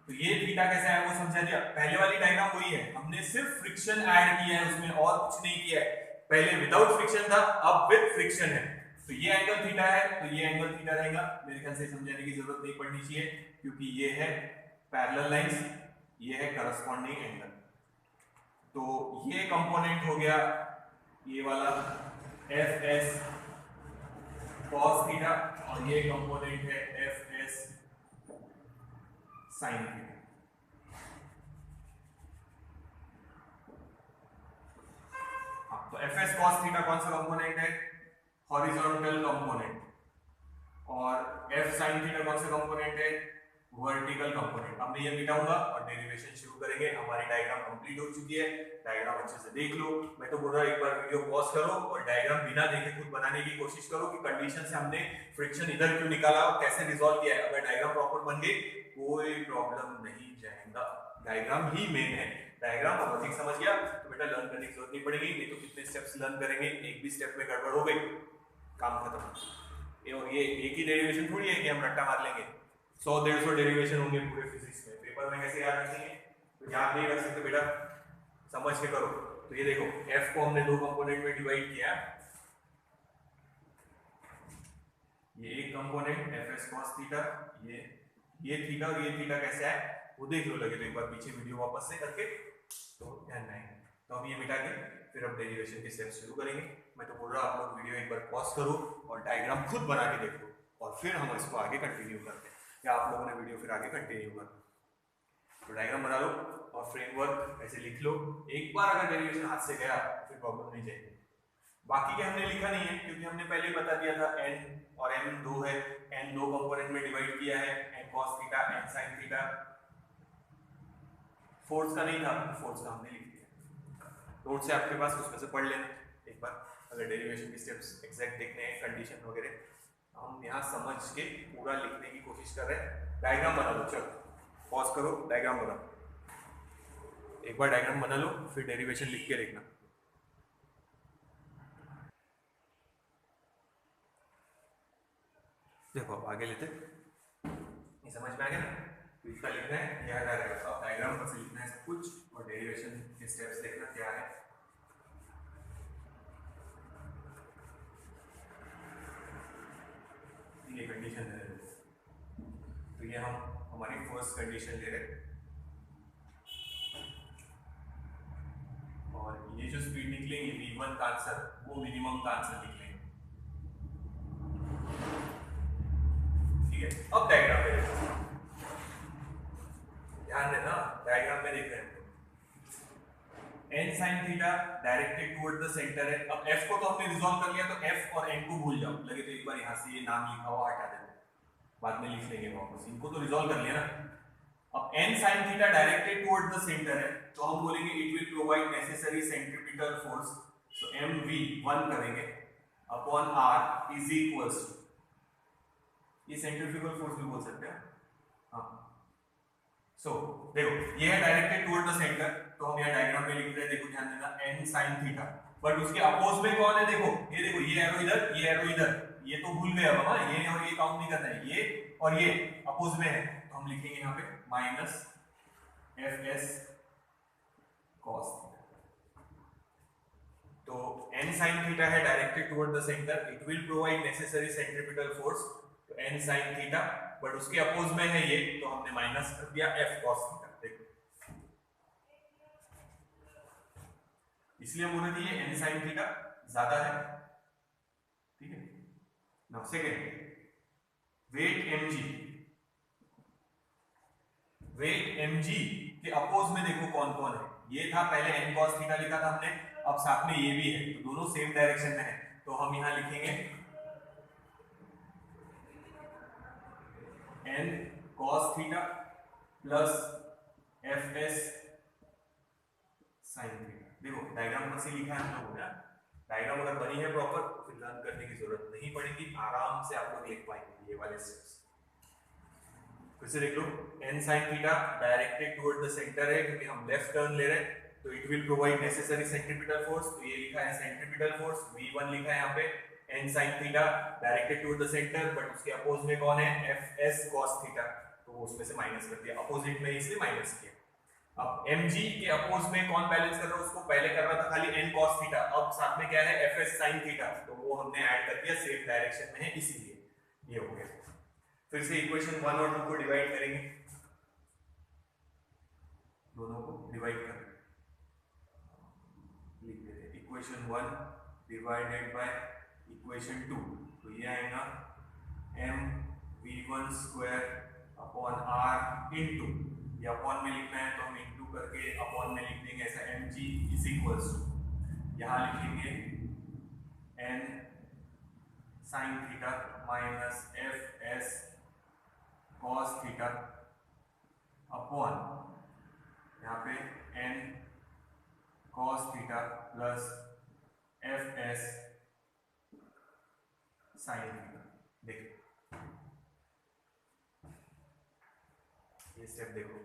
[SPEAKER 1] तो ये थीटा कैसा है वो समझा दिया। पहले वाली डायग्राम वही है, हमने सिर्फ फ्रिक्शन ऐड किया है उसमें और कुछ नहीं किया है। पहले विदाउट फ्रिक्शन था, अब विद फ्रिक्शन है। तो ये एंगल थीटा है तो ये एंगल थीटा रहेगा। मेरे ख्याल से समझाने की जरूरत नहीं पड़नी चाहिए क्योंकि ये है पैरेलल लाइंस, ये है करस्पॉन्डिंग एंगल। तो ये कंपोनेंट हो गया ये वाला Fs cos थीटा और ये कंपोनेंट है Fs sin थीटा। तो Fs cos थीटा कौन सा कंपोनेंट है? Horizontal component. और F sin थीटा कौन सा कंपोनेंट है? Vertical component. अब मैं ये मिटाऊंगा और डेरिवेशन शुरू करेंगे। हमारी डायग्राम कंप्लीट हो चुकी है, डायग्राम अच्छे से देख लो। मैं तो बोल रहा हूं एक बार वीडियो पॉज करो और डायग्राम बिना देखे खुद बनाने की कोशिश करो कि कंडीशन से हमने फ्रिक्शन इधर क्यों निकाला और कैसे रिजॉल्व किया है। अगर डायग्राम प्रॉपर बन गई कोई प्रॉब्लम नहीं जाएगा, डायग्राम ही मेन है। डायग्राम और लॉजिक समझ गया तो बेटा लर्न करने की जरूरत नहीं पड़ेगी, नहीं तो कितने स्टेप्स लर्न करेंगे, एक भी स्टेप में गड़बड़ हो गई काम खत्म। और ये एक ही डेरिवेशन थोड़ी है कि हम रट्टा मार लेंगे, 100-150 डेरिवेशन होंगे पूरे फिजिक्स में। पेपर में कैसे याद रखेंगे? तो याद नहीं रख सकते बेटा, समझ के करो। तो ये देखो F को हमने दो कंपोनेंट में डिवाइड किया, ये एक कंपोनेंट Fs cos थीटा, ये थीटा और ये थीटा कैसे है वो देख लो, लगे तो एक बार पीछे वीडियो वापस से करके तो ध्यान में आएगा। तो हम ये मिटा के फिर अब डेरिवेशन के स्टेप शुरू करेंगे। मैं तो बोल रहा हूँ आप लोग वीडियो एक बार पॉज करो और डायग्राम खुद बना के देखो और फिर हम इसको आगे कंटिन्यू करते हैं, या आप लोगों ने वीडियो फिर आगे कंटिन्यू कर। तो डायग्राम बना लो और फ्रेमवर्क ऐसे लिख लो। एक बार अगर डेरिवेशन हाथ से गया फिर प्रॉब्लम नहीं जाएगी। बाकी के हमने लिखा नहीं है क्योंकि हमने पहले बता दिया था n और m दो है, n दो कंपोनेंट में डिवाइड किया है, n cos theta n sin theta. Force का नहीं था, फोर्स का हमने लिख दिया। नोट से आपके पास उसमें से पढ़ लेना एक बार, अगर डेरिवेशन के स्टेप्स एग्जैक्ट देखने हैं, कंडीशन वगैरह हम यहाँ समझ के पूरा लिखने की कोशिश कर रहे हैं। डायग्राम बना लो, चलो पॉज करो, डायग्राम बनाओ। एक बार डायग्राम बना लो फिर डेरिवेशन लिख के देखना। देखो अब आगे लेते, ये समझ में आ गया ना? तो इसका लिखना है, याद आ रहेगा। तो डायग्राम पर से लिखना है सब कुछ और डेरिवेशन के स्टेप्स देखना क्या है। ये कंडीशन है, तो ये हम हमारी फर्स्ट कंडीशन ले रहे हैं और ये जो स्पीड निकलेंगे v1 का आंसर वो मिनिमम का आंसर निकलेंगे। ठीक है, अब डायग्राम में देखो, ध्यान देना डायग्राम में देख रहे हैं n sin theta directed toward the centre है। अब f को तो हमने रिजॉल्व कर लिया, तो f और n को भूल जाओ। लगे तो एक बार यहां से ये नाम लिखा हुआ हटा देना, बाद में लिख लेंगे वापस, इनको तो रिजॉल्व कर लिया ना। अब n sin theta directed toward the centre है तो हम बोलेंगे it will provide necessary centripetal force. So mv1 करेंगे upon r is equals to, ये सेंट्रीफ्यूगल फोर्स भी बोल सकते हैं। हाँ, सो देखो ये है डायरेक्टेड टुवर्ड द सेंटर, तो हम यहाँ डायग्राम में लिख रहे हैं, देखो ध्यान देना n sin थीटा बट उसके अपोज में कौन है, देखो ये एरो इधर, ये एरो इधर, ये तो भूल गए अब हम, ये और ये काउंट नहीं करना है, ये और ये अपोज में है, तो हम लिखेंगे यहाँ पे माइनस एफ एस कॉस। तो n sin थीटा है directed toward the centre, it will provide necessary centripetal force, तो n sin थीटा, बट उसके अपोज में है ये, तो हमने माइनस कर दिया f cos थीटा। देखो इसलिए हम बोले थे ये n sin थीटा ज्यादा है, ठीक है। Now second, weight mg, weight mg के अपोज में देखो कौन कौन है, ये था पहले n cos थीटा लिखा था हमने, अब साथ में ये भी है, तो दोनों सेम डायरेक्शन में है, तो हम यहां लिखेंगे n cos theta plus F S sine theta. देखो डायग्राम पर से लिखा है हम लोगों ने, डायग्राम अगर बनी है प्रॉपर तो फिर लर्न करने की जरूरत नहीं पड़ेगी, आराम से आप लोग लिख पाएंगे ये वाले स्टेप्स। फिर से देख लो, n sin theta directed toward the centre है क्योंकि हम लेफ्ट टर्न ले रहे हैं, तो it will provide necessary centripetal force, तो ये लिखा है सेंट्रीपिटल फोर्स v1 लिखा है यहाँ पे, n sin theta directed toward the centre, but उसके अपोज में कौन है, एफ एस cos थीटा, तो उसमें से माइनस कर दिया, अपोजिट में इसलिए माइनस किया। अब mg के अपोज में कौन बैलेंस कर रहा है, उसको पहले कर रहा था खाली n cos थीटा, अब साथ में क्या है एफ एस sin थीटा, तो वो हमने ऐड कर दिया, सेम डायरेक्शन में है इसीलिए ये हो गया। फिर से इक्वेशन 1 और 2 को डिवाइड करेंगे, दोनों को डिवाइड कर लिख देते हैं, इक्वेशन 1 डिवाइडेड बाय इक्वेशन 2, तो ये आएगा m v1 square upon r into, ये अपॉन में लिखना है तो हम इनटू करके अपॉन में लिख देंगे, ऐसा mg इज इक्वल्स टू, यहां लिखेंगे n sin theta minus F S cos theta upon यहाँ पे n cos theta plus F S sine theta. देखो ये स्टेप देखो,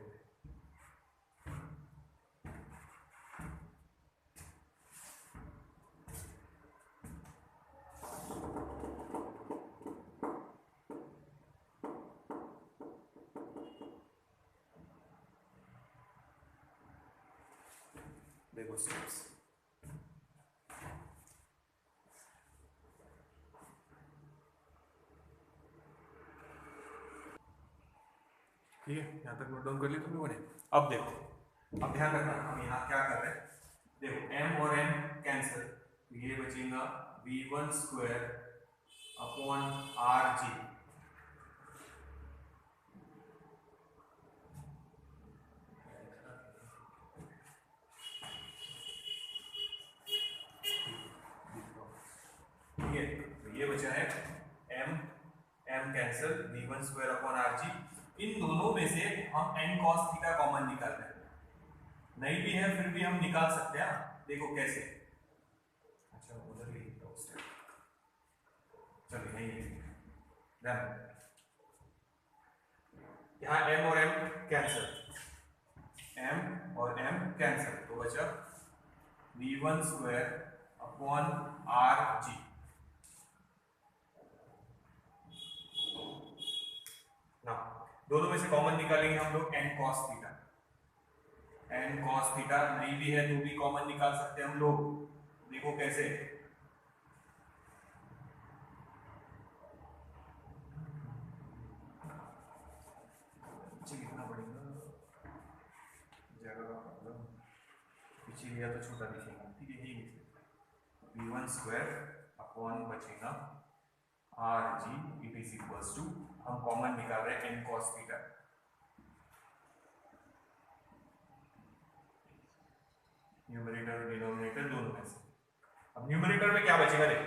[SPEAKER 1] देखो स्टेप्स, ठीक है, यहां तक नोट डाउन कर लिया तुम लोगों ने। अब देखो, अब ध्यान रखना हम यहाँ क्या कर रहे हैं, देखो m और n कैंसिल, तो ये बचेगा v1 square upon R G, ठीक है, तो ये बचा है m cancel v1 square upon R G, इन दोनों में से हम n cos थीटा कॉमन निकाल रहे हैं, नहीं भी है फिर भी हम निकाल सकते हैं, देखो कैसे, अच्छा उधर ही चलिए नहीं, यहाँ m और m कैंसिल, m और m कैंसिल, तो बचा v1 स्क्वायर अपॉन आर जी, ना दोनों में से कॉमन निकालेंगे हम लोग n cos theta, n cos theta नहीं भी है तो भी कॉमन निकाल सकते हैं हम लोग, देखो कैसे, पीछे लिखना पड़ेगा, जगह का प्रॉब्लम, पीछे लिया तो छोटा लिखेगा, ठीक है, यही लिखते v1 स्क्वायर अपॉन बचेगा R G, it is equals to, हम कॉमन निकाल रहे हैं n cos थीटा, न्यूमरेटर और डिनोमिनेटर दोनों में से, अब न्यूमरेटर में क्या बचेगा, देखो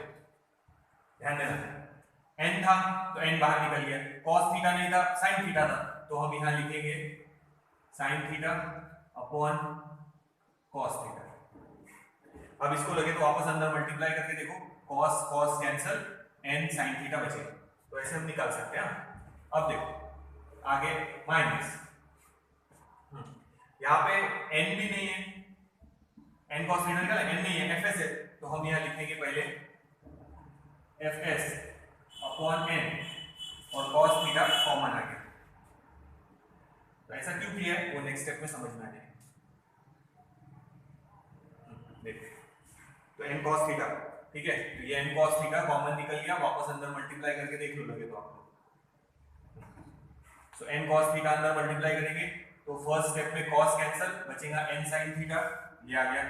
[SPEAKER 1] ध्यान देना, n था तो n बाहर निकल गया, cos थीटा नहीं था sin थीटा था, तो हम यहां लिखेंगे sin theta upon cos theta, अब इसको लगे तो वापस अंदर मल्टीप्लाई करके देखो, cos cos cancel, n sin theta बचेगा, तो ऐसे हम निकाल सकते हैं। अब देखो आगे माइनस, यहाँ पे n भी नहीं है, n cos थीटा निकाला, n नहीं है, fs है, तो तो हम यहाँ लिखेंगे पहले एफ एस अपॉन एन और कॉस थीटा कॉमन आ गया। तो ऐसा क्यों किया है वो नेक्स्ट स्टेप में समझ में आ जाएगा। देखिए तो एन कॉस थीटा, ठीक है, तो ये एन कॉस थीटा कॉमन निकल गया, वापस अंदर मल्टीप्लाई करके देख लो लगे तो आप लोग। सो एन कॉस थीटा अंदर मल्टीप्लाई करेंगे तो फर्स्ट स्टेप में कॉस कैंसिल, बचेगा एन साइन थीटा, ये आ गया।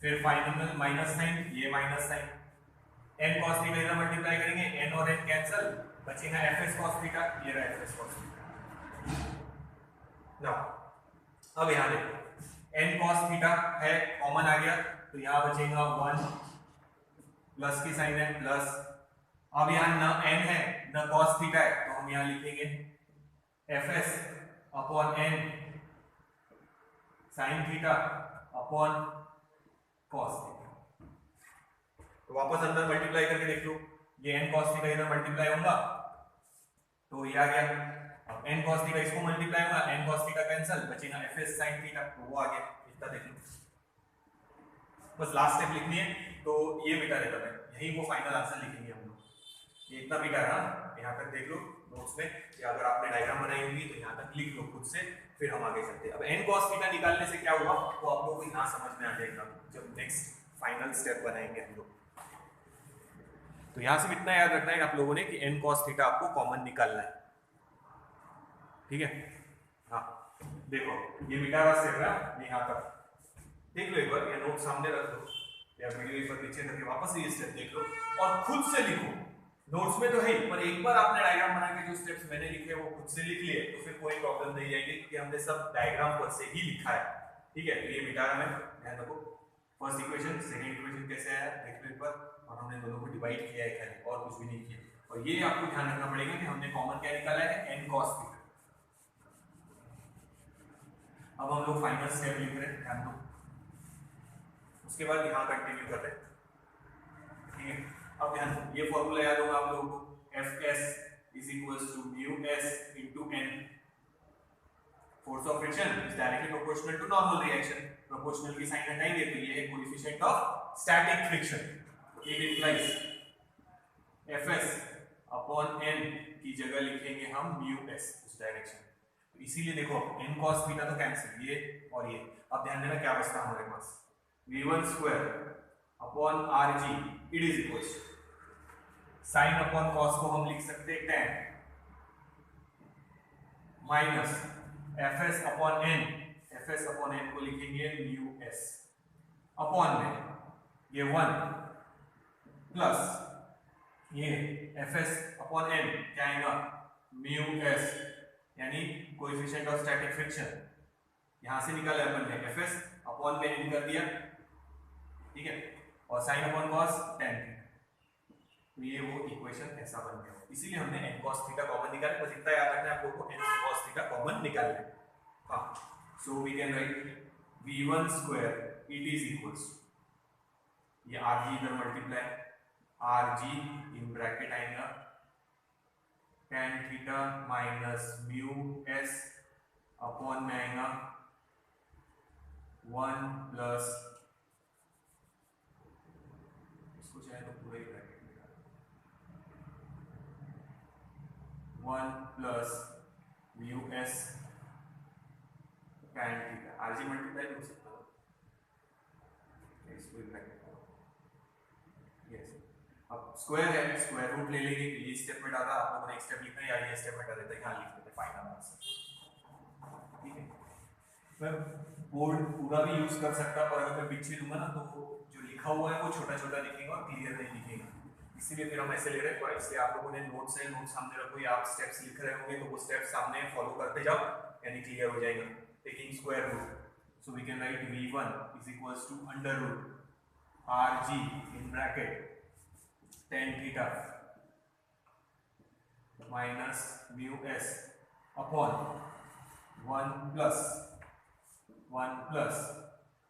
[SPEAKER 1] फिर फाइनल माइनस साइन, ये minus sine, N cos theta इधर मल्टीप्लाई करेंगे, एन और एन कैंसिल, बचेगा एफ एस कॉस थीटा, ये रहा F S cos theta. Now अब यहां देखो एन कॉस थीटा है कॉमन आ गया, तो यहां बचेगा 1 प्लस की साइन है प्लस, अब यहां न एन है न कॉस थीटा है, तो हम यहां लिखेंगे F S upon N sine theta upon cos theta. तो वापस अंदर मल्टीप्लाई करके देख लो, ये एन कॉस थीटा इधर मल्टीप्लाई होगा तो ये आ गया, अब एन कॉस थीटा इसको मल्टीप्लाई होगा, एन कॉस थीटा कैंसिल, बचेगा एफ एस साइन थीटा, तो वो आ गया। इतना देख लो, बस लास्ट स्टेप लिखनी है तो ये मिटा देता है, यही वो फाइनल आंसर लिखेंगे हम लोग। ये इतना मिटा रहा, यहाँ तक देख लो नोट्स में, या अगर आपने डायग्राम बनाई होगी तो यहाँ तक लिख लो खुद से, फिर हम आगे चलते हैं। अब एन कॉस थीटा निकालने से क्या हुआ तो आप लोगों को यहाँ समझ में आ जाएगा जब नेक्स्ट फाइनल स्टेप बनाएंगे हम लोग। तो यहाँ से इतना याद रखना है आप लोगों ने कि एन कॉस थीटा आपको कॉमन निकालना है, ठीक है। हाँ देखो ये मिटा रहा स्टेप है, यहाँ तक देख लो एक बार, ये नोट सामने रख लो या वीडियो एक बार पीछे करके वापस ये स्टेप देख लो और खुद से लिखो। नोट्स में तो है पर एक बार आपने डायग्राम बना के जो स्टेप्स मैंने लिखे वो खुद से लिख लिए तो फिर कोई प्रॉब्लम नहीं आएगी क्योंकि हमने सब डायग्राम पर से ही लिखा है, ठीक है। तो ये मिटा रहा मैं, ध्यान रखो। फर्स्ट इक्वेशन सेकंड इक्वेशन कैसे आया देख लो एक बार, और हमने दोनों को डिवाइड किया है खाली, और कुछ भी नहीं किया। और ये आपको ध्यान रखना पड़ेगा कि हमने कॉमन क्या निकाला है, एन कॉस थीटा। अब हम लोग फाइनल स्टेप लिख रहे हैं, ध्यान दो, उसके बाद यहाँ कंटिन्यू कर रहे हैं, ठीक है। अब ध्यान दो, ये फॉर्मूला याद होगा आप लोगों को, F S is equals to mu S into N, force of friction is directly proportional to normal reaction. Proportional की साइन हटाएंगे तो ये है coefficient of static friction. It implies F S upon N की जगह लिखेंगे हम म्यू एस उस डायरेक्शन। तो इसीलिए देखो एन कॉस थीटा तो कैंसिल, ये और ये। अब ध्यान देना क्या बचता हमारे पास, v1 square upon R G, it is equals sine upon cos को हम लिख सकते हैं tan minus F S upon N, F S upon N को लिखेंगे म्यू एस अपॉन में ये 1 प्लस ये एफ एस अपॉन एन क्या आएगा म्यू एस, यानी कोएफिशिएंट ऑफ स्टैटिक फ्रिक्शन। यहां से निकाला अपन ने एफ एस अपॉन में एन कर दिया, ठीक है, और साइन अपॉन कॉस tan, तो ये वो इक्वेशन ऐसा बन गया। इसीलिए हमने n cos थीटा कॉमन निकाला, बस इतना याद रखना है आप लोगों को, n cos थीटा कॉमन निकालना है। हाँ, so we can write v1 square it is equals, ये rg इधर मल्टीप्लाई, rg इन ब्रैकेट आएगा tan theta minus mu s upon में आएगा 1 प्लस, इसको चाहे तो पूरा ही bracket 1 plus mu S tan theta, RG multiply हो सकता है, इसको ब्रैकेट यस। अब स्क्वायर है, स्क्वायर रूट ले लेंगे, ये स्टेप में डाला, आप लोगों ने एक स्टेप लिखना है या ये स्टेप हटा देते हैं, यहाँ लिख देते हैं फाइनल आंसर, ठीक है। मैं बोर्ड पूरा भी यूज कर सकता, पर अगर मैं पीछे दूंगा ना तो जो लिखा हुआ है वो छोटा छोटा लिखेगा और क्लियर नहीं लिखेगा, इसीलिए फिर हम ऐसे ले रहे हैं। तो इसलिए आप लोगों ने नोट्स है, नोट्स सामने रखो, या आप स्टेप्स लिख रहे होंगे तो वो स्टेप्स सामने फॉलो करते जाओ, यानी क्लियर हो जाएगा। Taking square root, so we can write v1 is equals to under root rg in bracket tan theta minus mu s upon 1 plus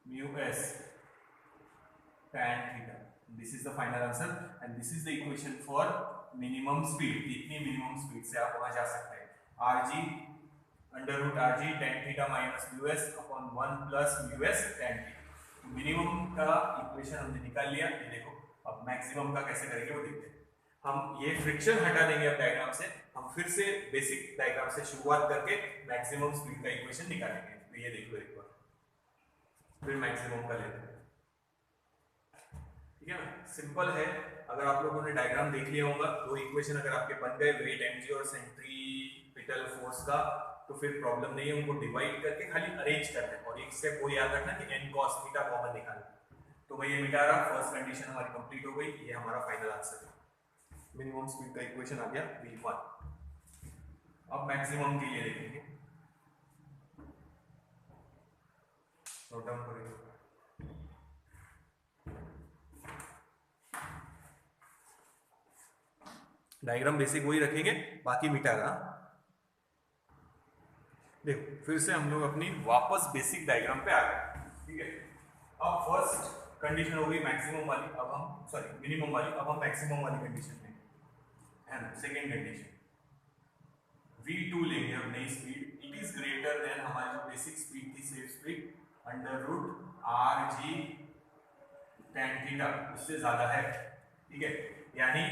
[SPEAKER 1] mu s tan theta. This is the final answer and this is the equation for minimum speed। कितनी minimum speed से आप वहां जा सकते हैं, rg under root rg tan theta minus mu s upon 1 plus mu s tan theta. Minimum का equation हमने निकाल लिया, ये देखो। अब मैक्सिमम का कैसे करेंगे वो देखते हैं। हम ये फ्रिक्शन हटा देंगे अब डायग्राम से, हम फिर से बेसिक डायग्राम से शुरुआत करके मैक्सिमम स्पीड का इक्वेशन निकालेंगे। तो ये देखो एक बार, फिर मैक्सिमम का लेते हैं, ठीक है ना। सिंपल है, अगर आप लोगों ने डायग्राम देख लिया होगा, दो इक्वेशन अगर आपके बन गए वेट mg और सेंट्रीपिटल फोर्स का, तो फिर प्रॉब्लम नहीं है, उनको डिवाइड करके खाली अरेंज करना है। और एक स्टेप वो याद रखना कि n cos थीटा कॉमन निकालना। तो मैं ये मिटा रहा, फर्स्ट कंडीशन हमारी कंप्लीट हो गई, ये हमारा फाइनल आंसर है। मिनिमम स्पीड का इक्वेशन आ गया v1। अब मैक्सिमम के लिए देखेंगे, नोट डाउन करेंगे। डायग्राम बेसिक वही रखेंगे, बाकी मिटा रहा। देखो फिर से हम लोग अपनी वापस बेसिक डायग्राम पे आ गए, ठीक है। अब फर्स्ट कंडीशन हो गई मैक्सिमम वाली, अब हम सॉरी मिनिमम वाली, अब हम मैक्सिमम वाली कंडीशन में है ना। सेकेंड कंडीशन v2 लेंगे हम नई speed, it is greater than हमारी जो बेसिक स्पीड थी safe speed under root R G tan theta, उससे ज्यादा है, ठीक है। यानी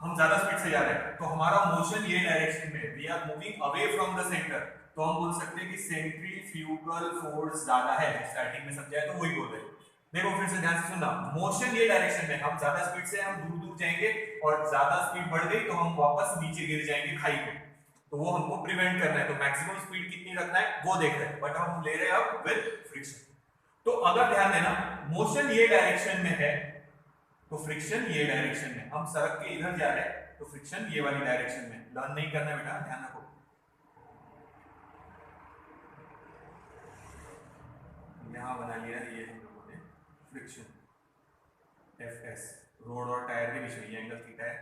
[SPEAKER 1] हम ज्यादा स्पीड से जा रहे हैं, तो हमारा मोशन ये डायरेक्शन में, we are moving away from the centre, तो हम बोल सकते हैं कि सेंट्रीफ्यूगल फोर्स ज्यादा है। स्टार्टिंग में समझाया तो वही बोल रहे हैं। देखो फिर से ध्यान से सुनना, मोशन ये डायरेक्शन में, हम ज्यादा स्पीड से हम दूर दूर जाएंगे, और ज्यादा स्पीड बढ़ गई तो हम वापस नीचे गिर जाएंगे खाई में, तो वो हमको प्रिवेंट करना है। तो मैक्सिमम स्पीड कितनी रखना है वो देख रहे हैं, बट हम ले रहे हैं अब विद फ्रिक्शन। तो अगर ध्यान देना, मोशन ये डायरेक्शन में है तो फ्रिक्शन ये डायरेक्शन में, हम सड़क के इधर जा रहे हैं तो फ्रिक्शन ये वाली डायरेक्शन में। लर्न नहीं करना है बेटा, ध्यान रखो। यहां बना लिया ये हम लोगों ने फ्रिक्शन एफ एस, रोड और टायर के बीच में ये एंगल थीटा है।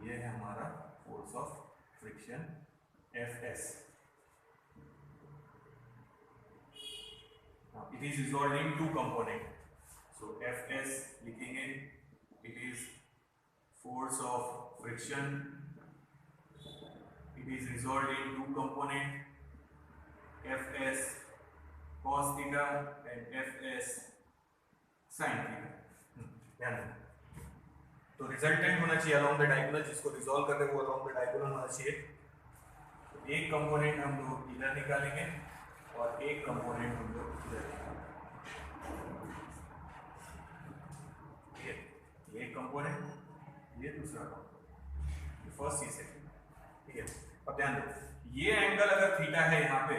[SPEAKER 1] ये है हमारा force of friction F S. It is resolved in two component. So Fs लिखेंगे, it is force of friction. It is resolved in two component, Fs cos theta and Fs sin theta. ध्यान देना, तो resultant होना चाहिए along the diagonal, जिसको resolve कर रहे हैं वो along the diagonal होना चाहिए। तो एक कंपोनेंट हम लोग इधर निकालेंगे और एक कंपोनेंट हम लोग इधर निकालेंगे। ये कंपोनेंट, ये दूसरा कंपोनेंट, फर्स्ट ये सेकंड, ठीक है। अब ध्यान दो, ये एंगल अगर थीटा है यहाँ पे,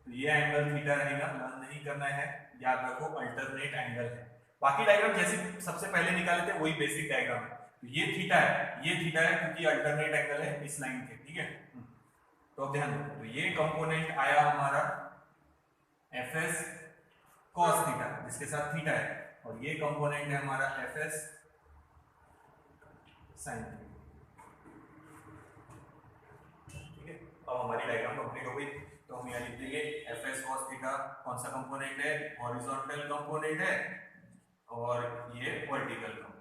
[SPEAKER 1] तो ये एंगल थीटा रहेगा, लर्न नहीं करना है, याद रखो अल्टरनेट एंगल है। बाकी डायग्राम जैसे सबसे पहले निकाले थे वही बेसिक डायग्राम है। तो ये थीटा है, ये थीटा है क्योंकि अल्टरनेट एंगल है इस लाइन के, ठीक है। तो अब ध्यान दो, तो ये कंपोनेंट आया हमारा Fs cos थीटा, जिसके साथ थीटा है, और ये कंपोनेंट है हमारा Fs sin थीटा, ठीक है। अब हमारी डायग्राम कंप्लीट हो गई, तो हम यहाँ लिख देंगे Fs cos थीटा कौन सा कंपोनेंट है, हॉरिजॉन्टल कंपोनेंट है, और ये वर्टिकल कंपोनेंट।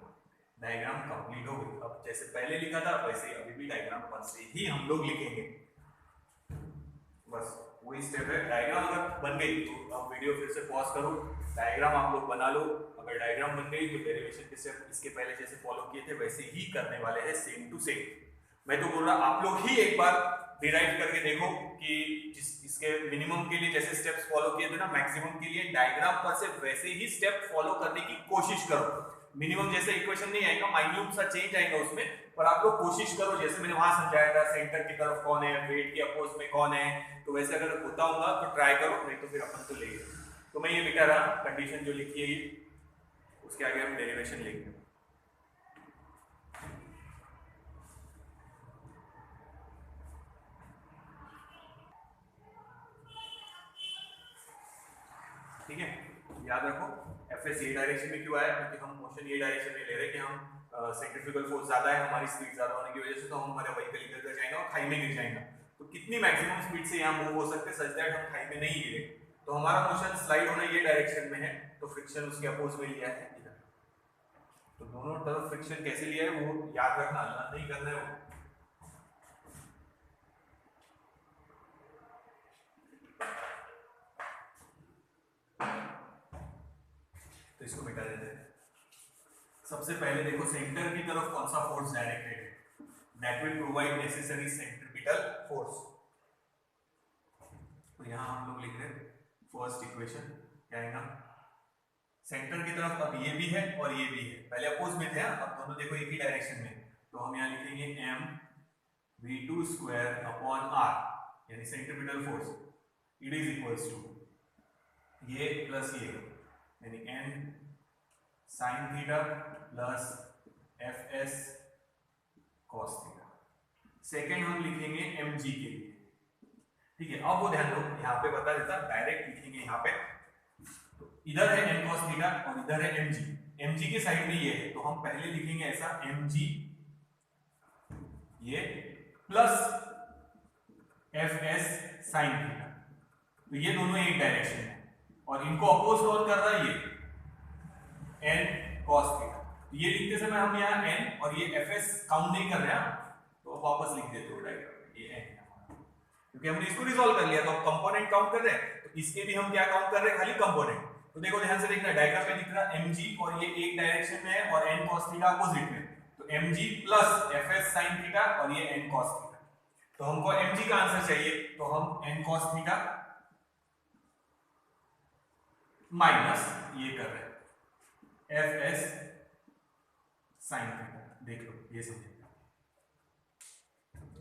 [SPEAKER 1] डायग्राम कंप्लीट हो गई। अब जैसे पहले लिखा था वैसे अभी भी डायग्राम पर से ही हम लोग लिखेंगे, बस वही स्टेप है। डायग्राम अगर बन गई तो आप वीडियो फिर से पॉज करो, डायग्राम आप लोग बना लो। अगर डायग्राम बन गई तो डेरिवेशन के स्टेप इसके पहले जैसे फॉलो किए थे वैसे ही करने वाले हैं, सेम टू सेम। मैं तो बोल रहा आप लोग ही एक बार डिराइव करके देखो कि इसके मिनिमम के लिए जैसे स्टेप्स फॉलो किए थे ना, मैक्सिमम के लिए डायग्राम पर से वैसे ही स्टेप फॉलो करने की कोशिश करो। मिनिमम जैसे इक्वेशन नहीं आएगा, माइन्यूट सा चेंज आएगा उसमें, पर आप लोग कोशिश करो जैसे मैंने वहां समझाया था, सेंटर की तरफ कौन है, वेट के अपोज में कौन है, तो वैसे अगर होता होगा तो ट्राई करो, नहीं तो फिर अपन तो लेंगे। तो मैं ये मिटा रहा, कंडीशन जो लिखी है ये, उसके आगे हम डेरिवेशन लेंगे। ठीक है, याद रखो Fs ये डायरेक्शन में क्यों आया, क्योंकि हम मोशन ये डायरेक्शन में ले रहे हैं कि हम सेंट्रीफ्यूगल फोर्स ज्यादा है, हमारी स्पीड ज्यादा होने की वजह से, तो हम हमारे व्हीकल इधर उधर जाएगा और खाई में गिर जाएगा। तो कितनी मैक्सिमम स्पीड से यहाँ मूव हो सकते हैं सच दैट हम खाई में नहीं गिरे। तो हमारा मोशन स्लाइड होना ये डायरेक्शन में है, तो फ्रिक्शन उसके अपोज में लिया है इधर। तो दोनों तरफ फ्रिक्शन कैसे लिया है वो याद रखना, नहीं करना है वो। तो इसको मिटा देते हैं। सबसे पहले देखो सेंटर की तरफ कौन सा फोर्स डायरेक्टेड है, that will provide necessary centripetal force. तो यहां हम लोग लिख रहे हैं फर्स्ट इक्वेशन क्या आएगा, सेंटर की तरफ अब ये भी है और ये भी है, पहले अपोज में थे, अब दोनों देखो एक ही डायरेक्शन में, तो हम यहाँ लिखेंगे m v2 square upon r, यानी centripetal force, it is equals to ये प्लस ये, यानी n sin theta plus fs cos theta. Second हम लिखेंगे mg के लिए, ठीक है। अब वो ध्यान दो, यहाँ पे बता देता, डायरेक्ट लिखेंगे यहाँ पे, तो इधर है n cos थीटा और इधर है mg, mg के साइड में ये है, तो हम पहले लिखेंगे ऐसा mg ये प्लस fs sin थीटा, तो ये दोनों एक डायरेक्शन है और इनको अपोज कौन कर रहा है, ये n cos थीटा। तो ये लिखते समय हम यहाँ n और ये fs काउंट नहीं कर रहे हैं, तो अब वापस लिख देते हो डायग्राम में, ये n क्योंकि हमने इसको रिजॉल्व कर लिया, तो अब कंपोनेंट काउंट कर रहे हैं, तो इसके भी हम क्या काउंट कर रहे हैं, खाली कंपोनेंट। तो देखो ध्यान से देखना, डायग्राम में दिख रहा है mg और ये एक डायरेक्शन में है और n cos थीटा अपोजिट में, तो mg plus fs sin theta और ये n cos थीटा। तो हमको mg का आंसर चाहिए, तो हम n cos थीटा माइनस ये कर रहे हैं fs sin थीटा, देख लो ये समझे,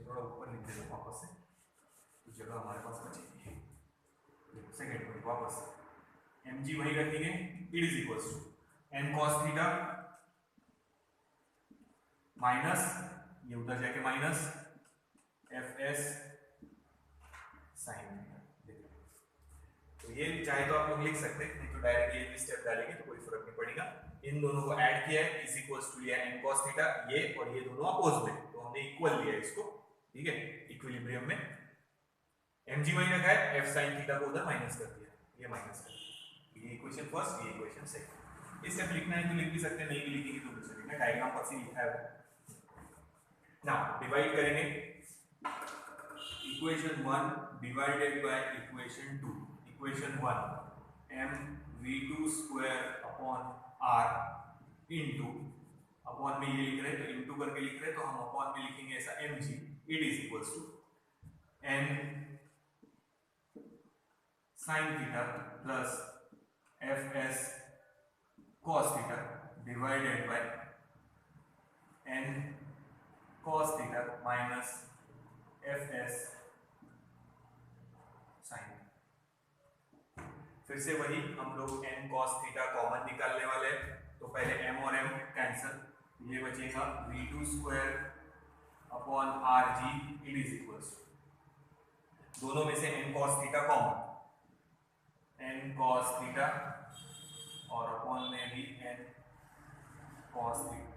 [SPEAKER 1] थोड़ा ऊपर लिख दे वापस से, तो जगह हमारे पास बचेगी। सेकेंड पॉइंट वापस mg वही रखेंगे, it is equals to n cos theta minus ये उधर जाके माइनस fs sin थीटा। तो ये चाहे तो आप लोग लिख सकते हैं, नहीं तो डायरेक्ट ये भी स्टेप डालेंगे तो कोई फर्क नहीं पड़ेगा। इन दोनों को ऐड किया है, इज इक्वल्स टू लिया n cos थीटा, ये और ये दोनों अपोज में, तो हमने इक्वल लिया इसको, ठीक है, इक्विलिब्रियम में mg वही रखा है, f sin थीटा को उधर माइनस कर दिया, ये माइनस कर दिया। ये इक्वेशन फर्स्ट, ये इक्वेशन सेकंड। इस स्टेप लिखना है तो लिख भी सकते हैं, नहीं भी लिखेंगे तो लिख सकते हैं, डायग्राम पर से लिखा है। नाउ डिवाइड करेंगे equation 1 divided by equation 2। Equation 1 m v2 square upon r into, upon में ये लिख रहे हैं तो इनटू करके लिख रहे हैं, तो हम अपॉन में लिखेंगे ऐसा mg, it is equals to n sin theta plus fs cos theta divided by n cos theta minus fs sin। फिर से वही हम लोग n cos थीटा कॉमन निकालने वाले हैं, तो पहले m और m कैंसिल, ये बचेगा v2 square upon rg, it is equals, दोनों में से n cos theta common, n cos theta और अपॉन में भी n cos थीटा,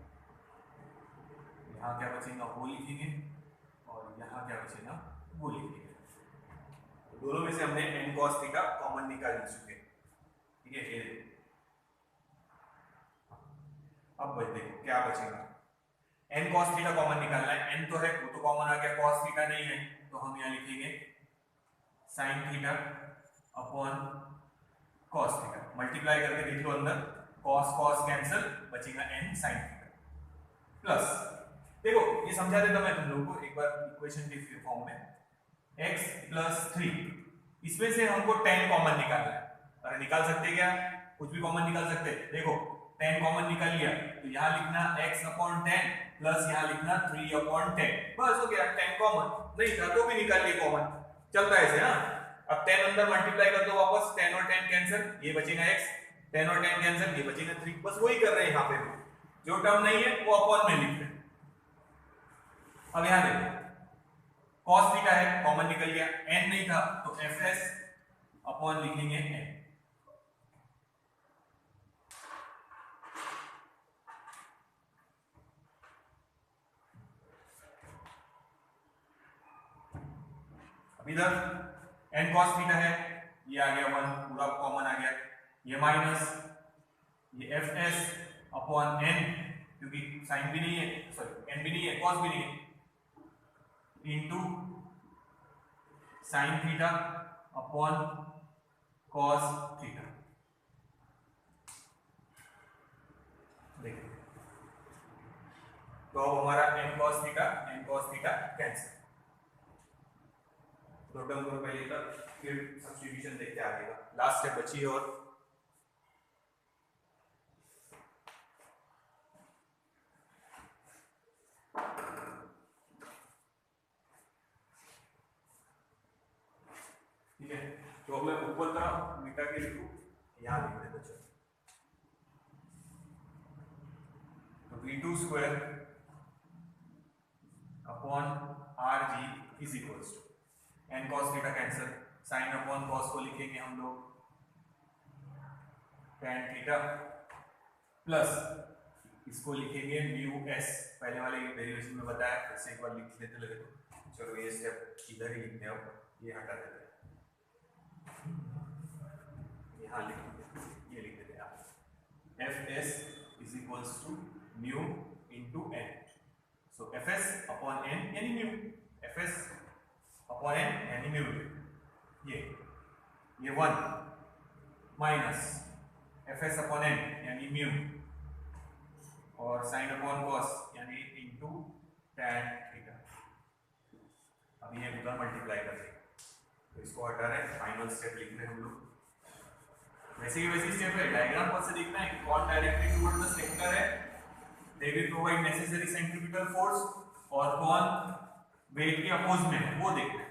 [SPEAKER 1] यहाँ क्या बचेगा वो लिखेंगे और यहाँ क्या बचेगा वो लिखेंगे। दोनों में से हमने n cos थीटा कॉमन निकाल चुके, ठीक है। ये अब देखो क्या बचेगा, n cos थीटा कॉमन निकालना है, n तो है वो तो कॉमन आ गया, cos थीटा नहीं है, तो हम यहाँ लिखेंगे sin theta upon cos theta, multiply करके देख लो अंदर, cos cos कैंसिल, बचेगा n sin थीटा प्लस, देखो ये समझा देता मैं तुम लोगों को एक बार इक्वेशन के फॉर्म में, x प्लस 3, इसमें से हमको tan कॉमन निकालना है। अरे निकाल सकते क्या, कुछ भी कॉमन निकाल सकते, देखो tan कॉमन निकाल लिया, तो यहाँ लिखना x अपॉन 10 प्लस यहाँ लिखना 3 अपॉन 10, बस हो गया। tan कॉमन नहीं था तो भी निकाल लिए कॉमन, चलता है ऐसे। हाँ, अब 10 अंदर मल्टीप्लाई कर दो वापस, 10 और 10 कैंसिल, ये बचेगा x, 10 और 10 कैंसिल, ये बचेगा 3, बस वही कर रहे हैं यहाँ पे, जो टर्म नहीं है वो अपॉन में लिख रहे हैं। अब यहाँ देखो cos थीटा है, कॉमन निकल गया, n नहीं था तो fs अपॉन लिखेंगे n। अब इधर n cos थीटा है, ये आ गया 1, पूरा कॉमन आ गया, ये माइनस ये fs अपॉन n, क्योंकि साइन भी नहीं है, सॉरी n भी नहीं है, cos भी नहीं है, into sine theta upon cos theta. तो अब हमारा n cos थीटा कैंसिल। दो टर्म को पहले तक, फिर सब्स्टिट्यूशन देखते आगे का। लास्ट स्टेप बची है और ठीक है। तो अब मैं ऊपर तरफ मिटा के लिखूं, यहाँ लिख देता चलो। तो v2 square upon R G is equals to N cos theta cancel, sine upon cos को लिखेंगे हम लोग tan थीटा प्लस इसको लिखेंगे म्यू एस। पहले वाले डेरिवेशन में बताया, फिर से एक बार लिख लेते लगे तो चलो ये स्टेप इधर ही लिखते हैं। अब ये हटा देते हैं, यहाँ लिख देते, ये लिख देते हैं आप F S is equals to mu into N. So F S upon N यानी mu, F S upon N यानी म्यू। ये 1 minus F S upon N यानी म्यू और साइन अपॉन कॉस यानी इंटू टैन थीटा। अब ये उधर multiply कर देंगे, तो इसको हटा रहे हैं, फाइनल स्टेप लिख रहे हैं हम लोग। वैसे ही वैसी स्टेप है, डायग्राम पर से देखना है कि कौन डायरेक्टली टुवर्ड द सेंटर है, they will provide necessary centripetal force, और कौन वेट के अपोज में है वो देखना है।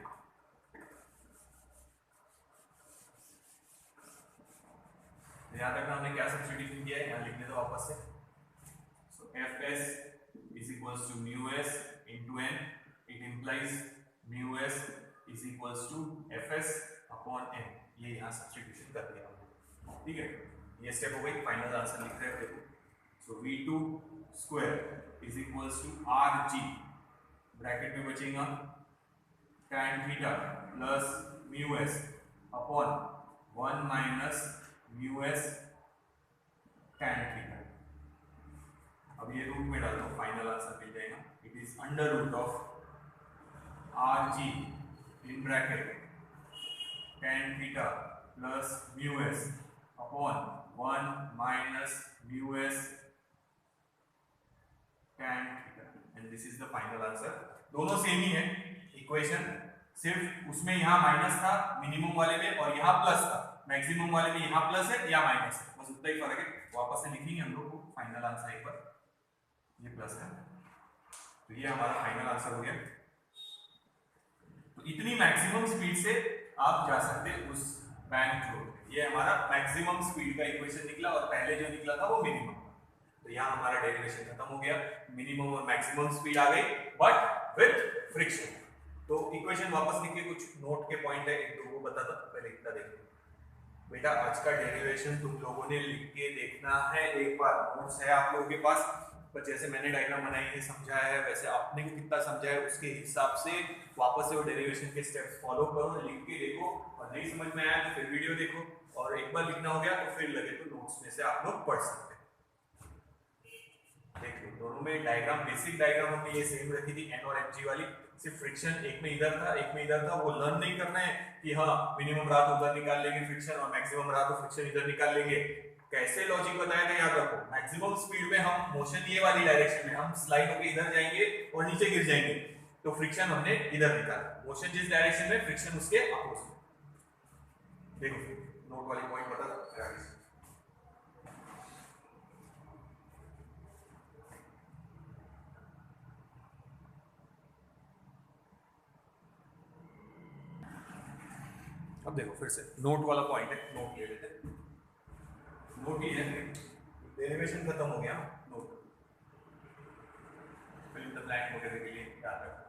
[SPEAKER 1] याद रखना हमने क्या सब्स्टिट्यूशन किया है, यहाँ लिखने दो वापस से। So F S is equals to mu S into N, it implies mu S is equals to F S upon N. ये यहाँ सब्स्टिट्यूशन कर दिया हमने, ठीक है। ये स्टेप हो गई, फाइनल आंसर लिख रहे हैं। So v2 square is equals to R G, bracket में बचेगा tan theta plus mu S upon 1 minus mu S tan theta. अब ये रूट में डाल दो, फाइनल आंसर मिल जाएगा। It is under root of R G in bracket tan theta plus mu S upon 1 minus mu S tan theta, and this is the final answer. दोनों same ही है इक्वेशन, सिर्फ उसमें यहाँ माइनस था minimum वाले में और यहाँ प्लस था, मैक्सिमम वाले में यहाँ प्लस है या माइनस है, बस उतना ही फर्क है। वापस से लिखेंगे हम लोग को फाइनल आंसर एक बार, ये प्लस है, तो ये हमारा फाइनल आंसर हो गया। तो इतनी मैक्सिमम स्पीड से आप जा सकते हैं उस बैंक थ्रू। ये हमारा मैक्सिमम स्पीड का इक्वेशन निकला और पहले जो निकला था वो मिनिमम। तो यहाँ हमारा डेरिवेशन खत्म हो गया, मिनिमम और मैक्सिमम स्पीड आ गई बट विद फ्रिक्शन। तो इक्वेशन वापस लिख के कुछ नोट के पॉइंट है, एक दो वो बता दो, पहले इतना देखो बेटा। आज का डेरिवेशन तुम लोगों ने लिख के देखना है एक बार, नोट्स है आप लोगों के पास, पर जैसे मैंने डायग्राम बनाई है समझाया है वैसे आपने को कितना समझा है उसके हिसाब से वापस से वो डेरिवेशन के स्टेप्स फॉलो करो, लिख के देखो, और नहीं समझ में आया तो फिर वीडियो देखो, और एक बार लिखना हो गया तो फिर लगे तो नोट्स में से आप लोग पढ़ सकते हैं। देख लो दोनों में डायग्राम, बेसिक डायग्राम हमने ये सेम रखी थी एन और एफ जी वाली, सिर्फ फ्रिक्शन एक में इधर था एक में इधर था। वो लर्न नहीं करना है कि हाँ मिनिमम रहा तो उधर निकाल लेंगे फ्रिक्शन और मैक्सिमम रहा तो फ्रिक्शन इधर निकाल लेंगे। कैसे लॉजिक बताया था याद रखो, मैक्सिमम स्पीड में हम मोशन ये वाली डायरेक्शन में हम स्लाइड होकर इधर जाएंगे और नीचे गिर जाएंगे, तो फ्रिक्शन हमने इधर निकाला। मोशन जिस डायरेक्शन में, फ्रिक्शन उसके अपोजिट में। देखो नोट वाली पॉइंट बता दो। अब देखो फिर से नोट वाला पॉइंट है, नोट ले लेते हैं। नोट ये है, डेरिवेशन खत्म हो गया, note fill in the blank वगैरह के लिए याद रखो।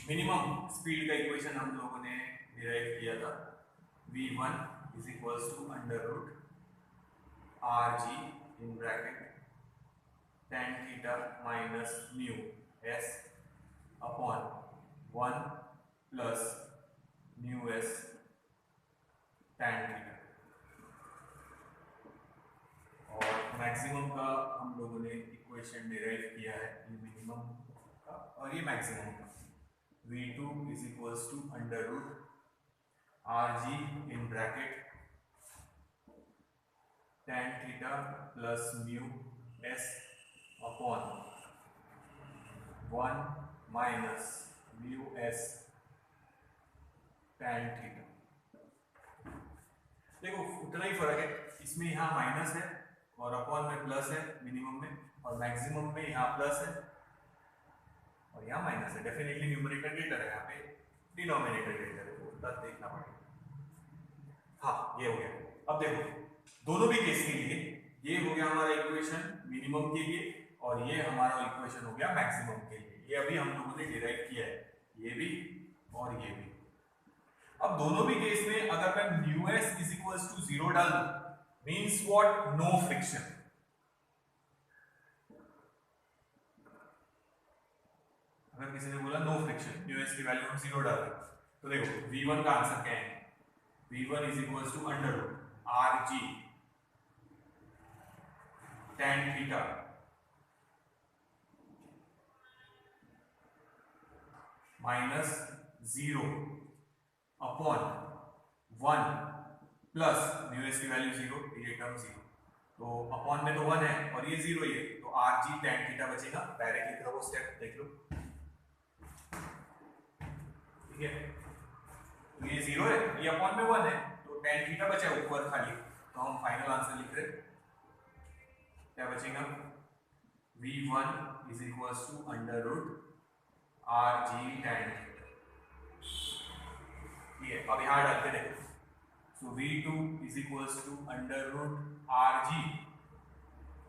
[SPEAKER 1] मिनिमम स्पीड का इक्वेशन हम लोगों ने डिराइव किया था, v1 is equals to under root R G in bracket tan theta minus mu S upon 1 plus mu S tan theta. और मैक्सिमम का हम लोगों ने इक्वेशन डिराइव किया है, ये मिनिमम का और ये मैक्सिमम का, v2 is equals to under root R G in bracket tan theta plus mu S upon 1 minus mu S tan theta. देखो उतना ही फर्क है, इसमें यहाँ माइनस है और अपॉन में प्लस है मिनिमम में, और मैक्सिमम में यहाँ प्लस है और यहाँ माइनस है। डेफिनेटली न्यूमरेटर ग्रेटर है, यहाँ पे डिनोमिनेटर ग्रेटर है, वो तब देखना पड़ेगा। हाँ ये हो गया। अब देखो दोनों भी केस के लिए ये हो गया हमारा इक्वेशन मिनिमम के लिए, और ये हमारा इक्वेशन हो गया मैक्सिमम के लिए। ये अभी हम लोगों ने डिराइव किया है, ये भी और ये भी। अब दोनों भी केस में अगर मैं mu S is equals to 0 डाल दूं, मींस व्हाट, नो फ्रिक्शन। अगर किसी ने बोला नो फ्रिक्शन, म्यू एस की वैल्यू हम 0 डाल दें, तो देखो v1 का आंसर क्या है, v1 is equals to under root R G tan theta minus 0 upon 1 plus mu S की वैल्यू 0, ये टर्म 0, तो अपॉन में तो 1 है और ये 0 ही है, तो आर जी tan थीटा बचेगा। डायरेक्ट लिख लो, स्टेप देख लो, ठीक है। तो ये 0 है, ये अपॉन में 1 है, तो tan थीटा बचा ऊपर खाली, तो हम फाइनल आंसर लिख रहे हैं, क्या बचेगा, v1 is equals to under root R G tan theta. ये अब यहाँ डाल के देखो, so v2 is equals to under root R G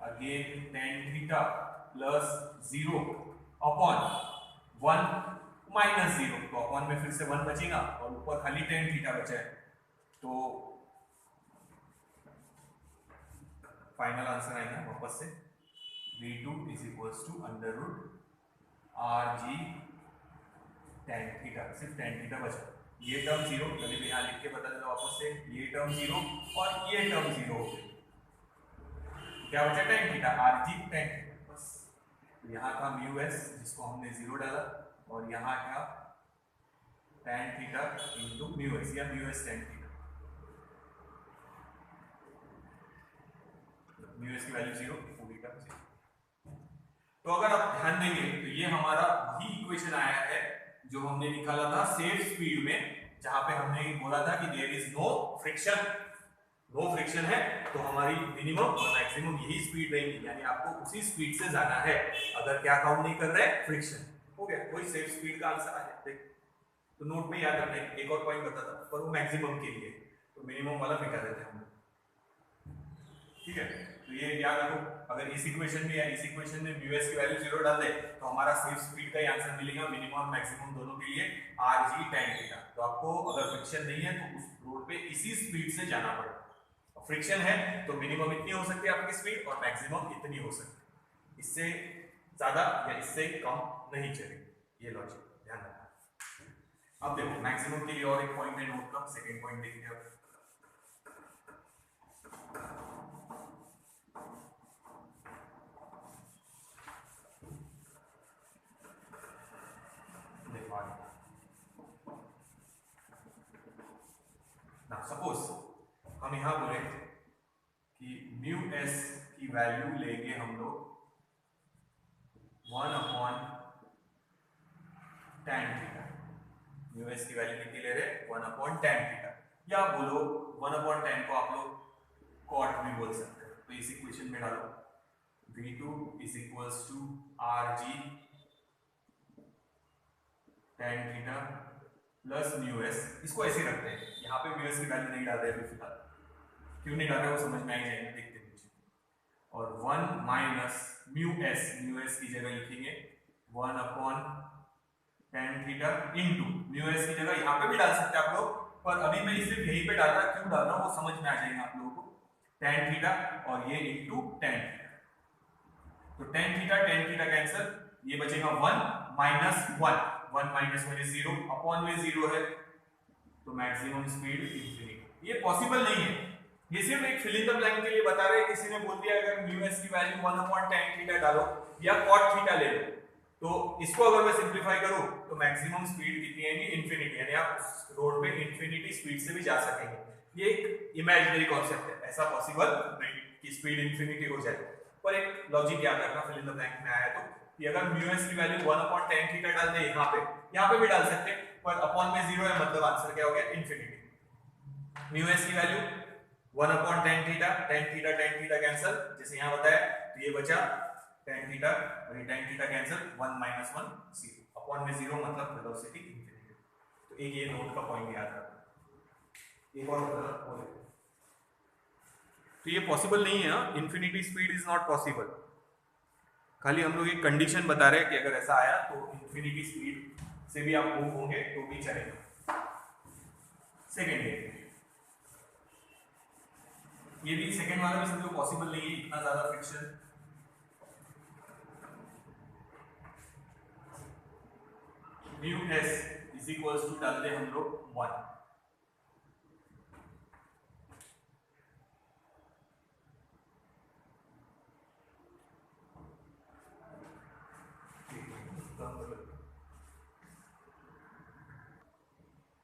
[SPEAKER 1] again tan theta plus 0 upon 1 minus 0, तो अपॉन में फिर से 1 बचेगा और ऊपर खाली tan थीटा बचा है, तो फाइनल आंसर आएगा वापस से v2 is equals to under root R G tan theta, सिर्फ tan थीटा बचा। ये टर्म 0, चलिए यहाँ लिख के बता देता वापस से, ये टर्म 0 और ये टर्म 0 हो गया, क्या बचा, tan theta, are G tan theta, बस। तो यहाँ का म्यू एस जिसको हमने 0 डाला, और यहाँ का tan theta into mu S, या mu S tan theta, mu S की वैल्यू 0, पूरी टर्म 0। तो अगर आप ध्यान देंगे तो ये हमारा वही इक्वेशन आया है जो हमने निकाला था सेफ स्पीड में, जहां पे हमने बोला था कि there is no friction. No friction है तो हमारी मिनिमम और मैक्सिमम यही स्पीड रहेगी, यानी आपको उसी स्पीड से जाना है अगर क्या काउंट नहीं कर रहे फ्रिक्शन। हो गया, वही सेफ स्पीड का आंसर आया। देख तो नोट में याद रखना, एक और पॉइंट बताता पर वो मैक्सिमम के लिए, तो मिनिमम वाला मिटा देते हैं हम लोग, ठीक है। तो ये याद रखो, अगर इस इक्वेशन में या इस इक्वेशन में म्यू एस की वैल्यू 0 डाल दे तो हमारा सेफ स्पीड का ही आंसर मिलेगा, मिनिमम और मैक्सिमम दोनों के लिए आर जी tan थीटा। तो आपको अगर फ्रिक्शन नहीं है तो उस रोड पे इसी स्पीड से जाना पड़ेगा, फ्रिक्शन है तो मिनिमम इतनी हो सकती है आपकी स्पीड और मैक्सिमम इतनी हो सकती है, इससे ज्यादा या इससे कम नहीं चलेगी, ये लॉजिक ध्यान रखना। अब देखो मैक्सिमम के लिए और एक पॉइंट है नोट का, सेकंड पॉइंट देखते हैं। सपोज हम यहां बोले कि म्यू एस की वैल्यू लेंगे हम लोग 1 upon tan theta. Mu S की वैल्यू कितनी ले रहे हैं, 1 अपॉन tan थीटा, या बोलो 1 अपॉन tan को आप लोग कॉट भी बोल सकते हो। तो इस इक्वेशन में डालो v2 is equals to R G tan theta plus mu S, इसको ऐसे रखते हैं, यहाँ पे म्यू एस की वैल्यू नहीं डाल रहे अभी फिलहाल, क्यों नहीं डाल रहे वो समझ में आ जाएगा, देखते हैं नीचे। और 1 माइनस म्यू एस की जगह लिखेंगे 1 upon tan theta into mu S की जगह यहाँ पे भी डाल सकते हैं आप लोग, पर अभी मैं सिर्फ यहीं पे डाल रहा, क्यों डाल रहा हूँ वो समझ में आ जाएगा आप लोगों को, tan थीटा और ये इनटू tan थीटा। तो tan थीटा कैंसिल, ये बचेगा 1 माइनस 1, 1 माइनस 1 इज 0, अपॉन में 0 है, तो मैक्सिमम स्पीड इंफिनिटी। ये पॉसिबल नहीं है, ये सिर्फ एक फिल इन द ब्लैंक के लिए बता रहे हैं। किसी ने बोल दिया अगर म्यू एस की वैल्यू 1 अपॉन tan थीटा डालो या cot थीटा ले लो, तो इसको अगर मैं सिंपलीफाई करूं तो मैक्सिमम स्पीड कितनी आएगी, इंफिनिटी, यानी आप उस रोड पे इंफिनिटी स्पीड से भी जा सकेंगे। ये एक इमेजिनरी कॉन्सेप्ट है, ऐसा पॉसिबल नहीं कि स्पीड इंफिनिटी हो जाए, पर एक लॉजिक याद रखना, फिल इन द ब्लैंक में आया तो कि अगर म्यूएस की वैल्यू 1/tan थीटा डाल दे यहाँ पे भी डाल सकते हैं, पर अपॉन में 0 है, मतलब आंसर क्या हो गया, इन्फिनिटी। म्यूएस की value 1/tan theta, tan theta cancel, जैसे यहाँ बताया, तो ये बचा tan थीटा, और ये tan थीटा कैंसिल, 1 - 1 0, अपॉन में 0 मतलब वेलोसिटी इन्फिनिटी। तो एक ये नोट का पॉइंट याद रखना। एक और तो ये पॉसिबल नहीं है, infinity speed is not possible. खाली हम लोग एक कंडीशन बता रहे हैं कि अगर ऐसा आया तो इन्फिनिटी स्पीड से भी आप मूव होंगे तो भी चलेगा। सेकेंड ये भी सेकेंड वाला भी समझो पॉसिबल नहीं है, इतना ज्यादा friction. Mu S is equals to डाल दे हम लोग 1।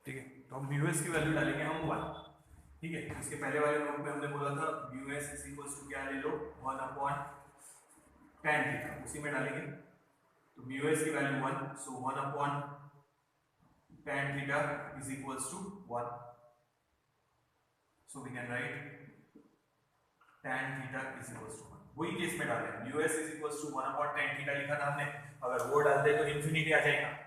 [SPEAKER 1] ठीक है, तो हम म्यू एस की वैल्यू डालेंगे हम 1। ठीक है, इसके पहले वाले नोट में हमने बोला था mu S is equals to क्या ले लो, 1/tan थीटा, उसी में डालेंगे। तो म्यू एस की value 1, so 1/tan theta is equals to 1, so we can write tan theta is equals to 1। वही केस में डाल रहे हैं, mu S is equals to 1/tan theta लिखा था हमने, अगर वो डालते तो इन्फिनिटी आ जाएगा।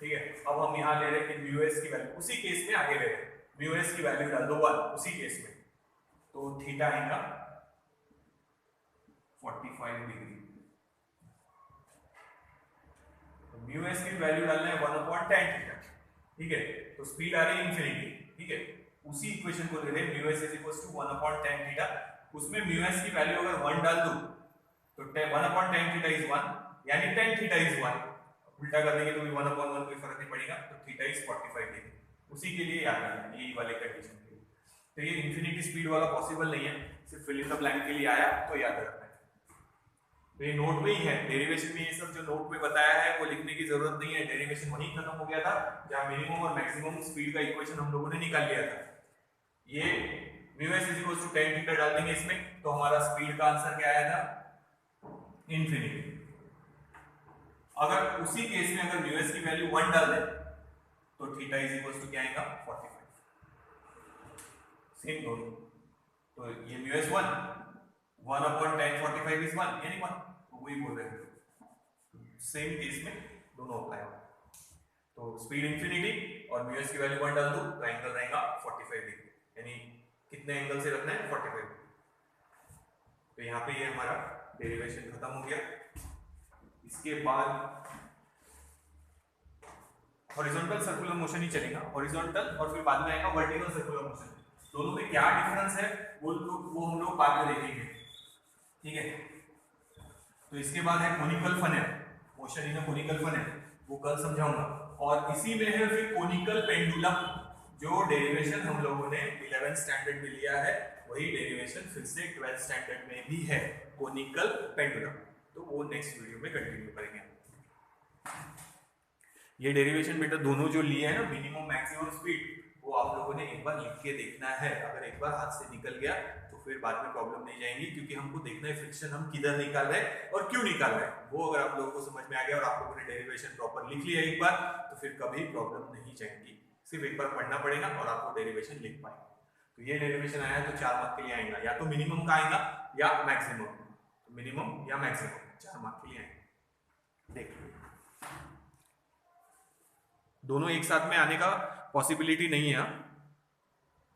[SPEAKER 1] ठीक है, अब हम यहाँ ले रहे हैं कि म्यू एस की वैल्यू, उसी केस में आगे ले रहे हैं, म्यू एस की वैल्यू डाल दो 1 उसी केस में, तो थीटा आएगा 45 डिग्री। तो म्यू एस की वैल्यू डालना है 1/tan थीटा। ठीक है, तो स्पीड आ रही है इन्फिनिटी। ठीक है, उसी इक्वेशन को ले रहे हैं, mu S is equals to 1/tan theta, उसमें म्यू एस की वैल्यू अगर 1 डाल दूं तो 1/tan थीटा इज 1, यानी tan थीटा इज 1, उल्टा कर देंगे तो भी 1/1 कोई फर्क नहीं पड़ेगा, तो थीटा इज 45 डिग्री। उसी के लिए याद रखना है, यही वाले कंडीशन के लिए। तो ये इन्फिनिटी स्पीड वाला पॉसिबल नहीं है, सिर्फ फिल इन द ब्लैंक के लिए आया तो याद रखना है। तो ये नोट में ही है, डेरिवेशन में ये सब जो नोट में बताया है वो लिखने की जरूरत नहीं है, डेरिवेशन वहीं खत्म हो गया था जहां मिनिमम और मैक्सिमम स्पीड का इक्वेशन हम लोगों ने निकाल लिया था। ये mu S is equals to tan theta डाल देंगे इसमें, तो हमारा स्पीड का आंसर क्या आया था, इन्फिनिटी। अगर उसी केस में अगर म्यू एस की वैल्यू 1 डाल दे तो थीटा इज इक्वल्स टू क्या आएगा, 45। सेम दोनों, तो ये म्यू एस 1/tan 45 इज 1, यानी 1, तो वही बोल रहे हैं, सेम केस में दोनों अप्लाई होगा। तो स्पीड इन्फिनिटी और म्यू एस की वैल्यू 1 डाल दो तो एंगल रहेगा 45 डिग्री, यानी कितने एंगल से रखना है, 45 डिग्री। तो यहाँ पे ये हमारा डेरिवेशन खत्म हो गया। इसके बाद हॉरिजॉन्टल सर्कुलर मोशन ही चलेगा, हॉरिजॉन्टल और फिर बाद में आएगा वर्टिकल सर्कुलर मोशन। दोनों में क्या डिफरेंस है वो हम लोग बाद में देखेंगे। ठीक है, तो इसके बाद है conical funnel, motion in a conical funnel, वो कल समझाऊंगा। और इसी में है फिर कोनिकल पेंडुलम, जो डेरिवेशन हम लोगों ने 11th स्टैंडर्ड में लिया है, वही डेरिवेशन फिर से 12th स्टैंडर्ड में भी है, कोनिकल पेंडुलम। तो वो नेक्स्ट वीडियो में कंटिन्यू करेंगे। ये डेरिवेशन बेटा दोनों जो लिए हैं ना, मिनिमम मैक्सिमम स्पीड, वो आप लोगों ने एक बार लिख के देखना है। अगर एक बार हाथ से निकल गया तो फिर बाद में प्रॉब्लम नहीं जाएंगी, क्योंकि हमको देखना है फ्रिक्शन हम किधर निकाल रहे हैं और क्यों निकाल रहे हैं। वो अगर आप लोगों को समझ में आ गया और आप लोगों ने डेरिवेशन प्रॉपर लिख लिया एक बार, तो फिर कभी प्रॉब्लम नहीं जाएंगी। सिर्फ एक बार पढ़ना पड़ेगा और आपको डेरिवेशन लिख पाएंगे। तो ये डेरिवेशन आया तो 4 मार्क के लिए आएगा, या तो मिनिमम का आएगा या मैक्सिमम, तो मिनिमम या मैक्सिमम 4 मार्क के लिए आएगा। देख लो, दोनों एक साथ में आने का पॉसिबिलिटी नहीं है।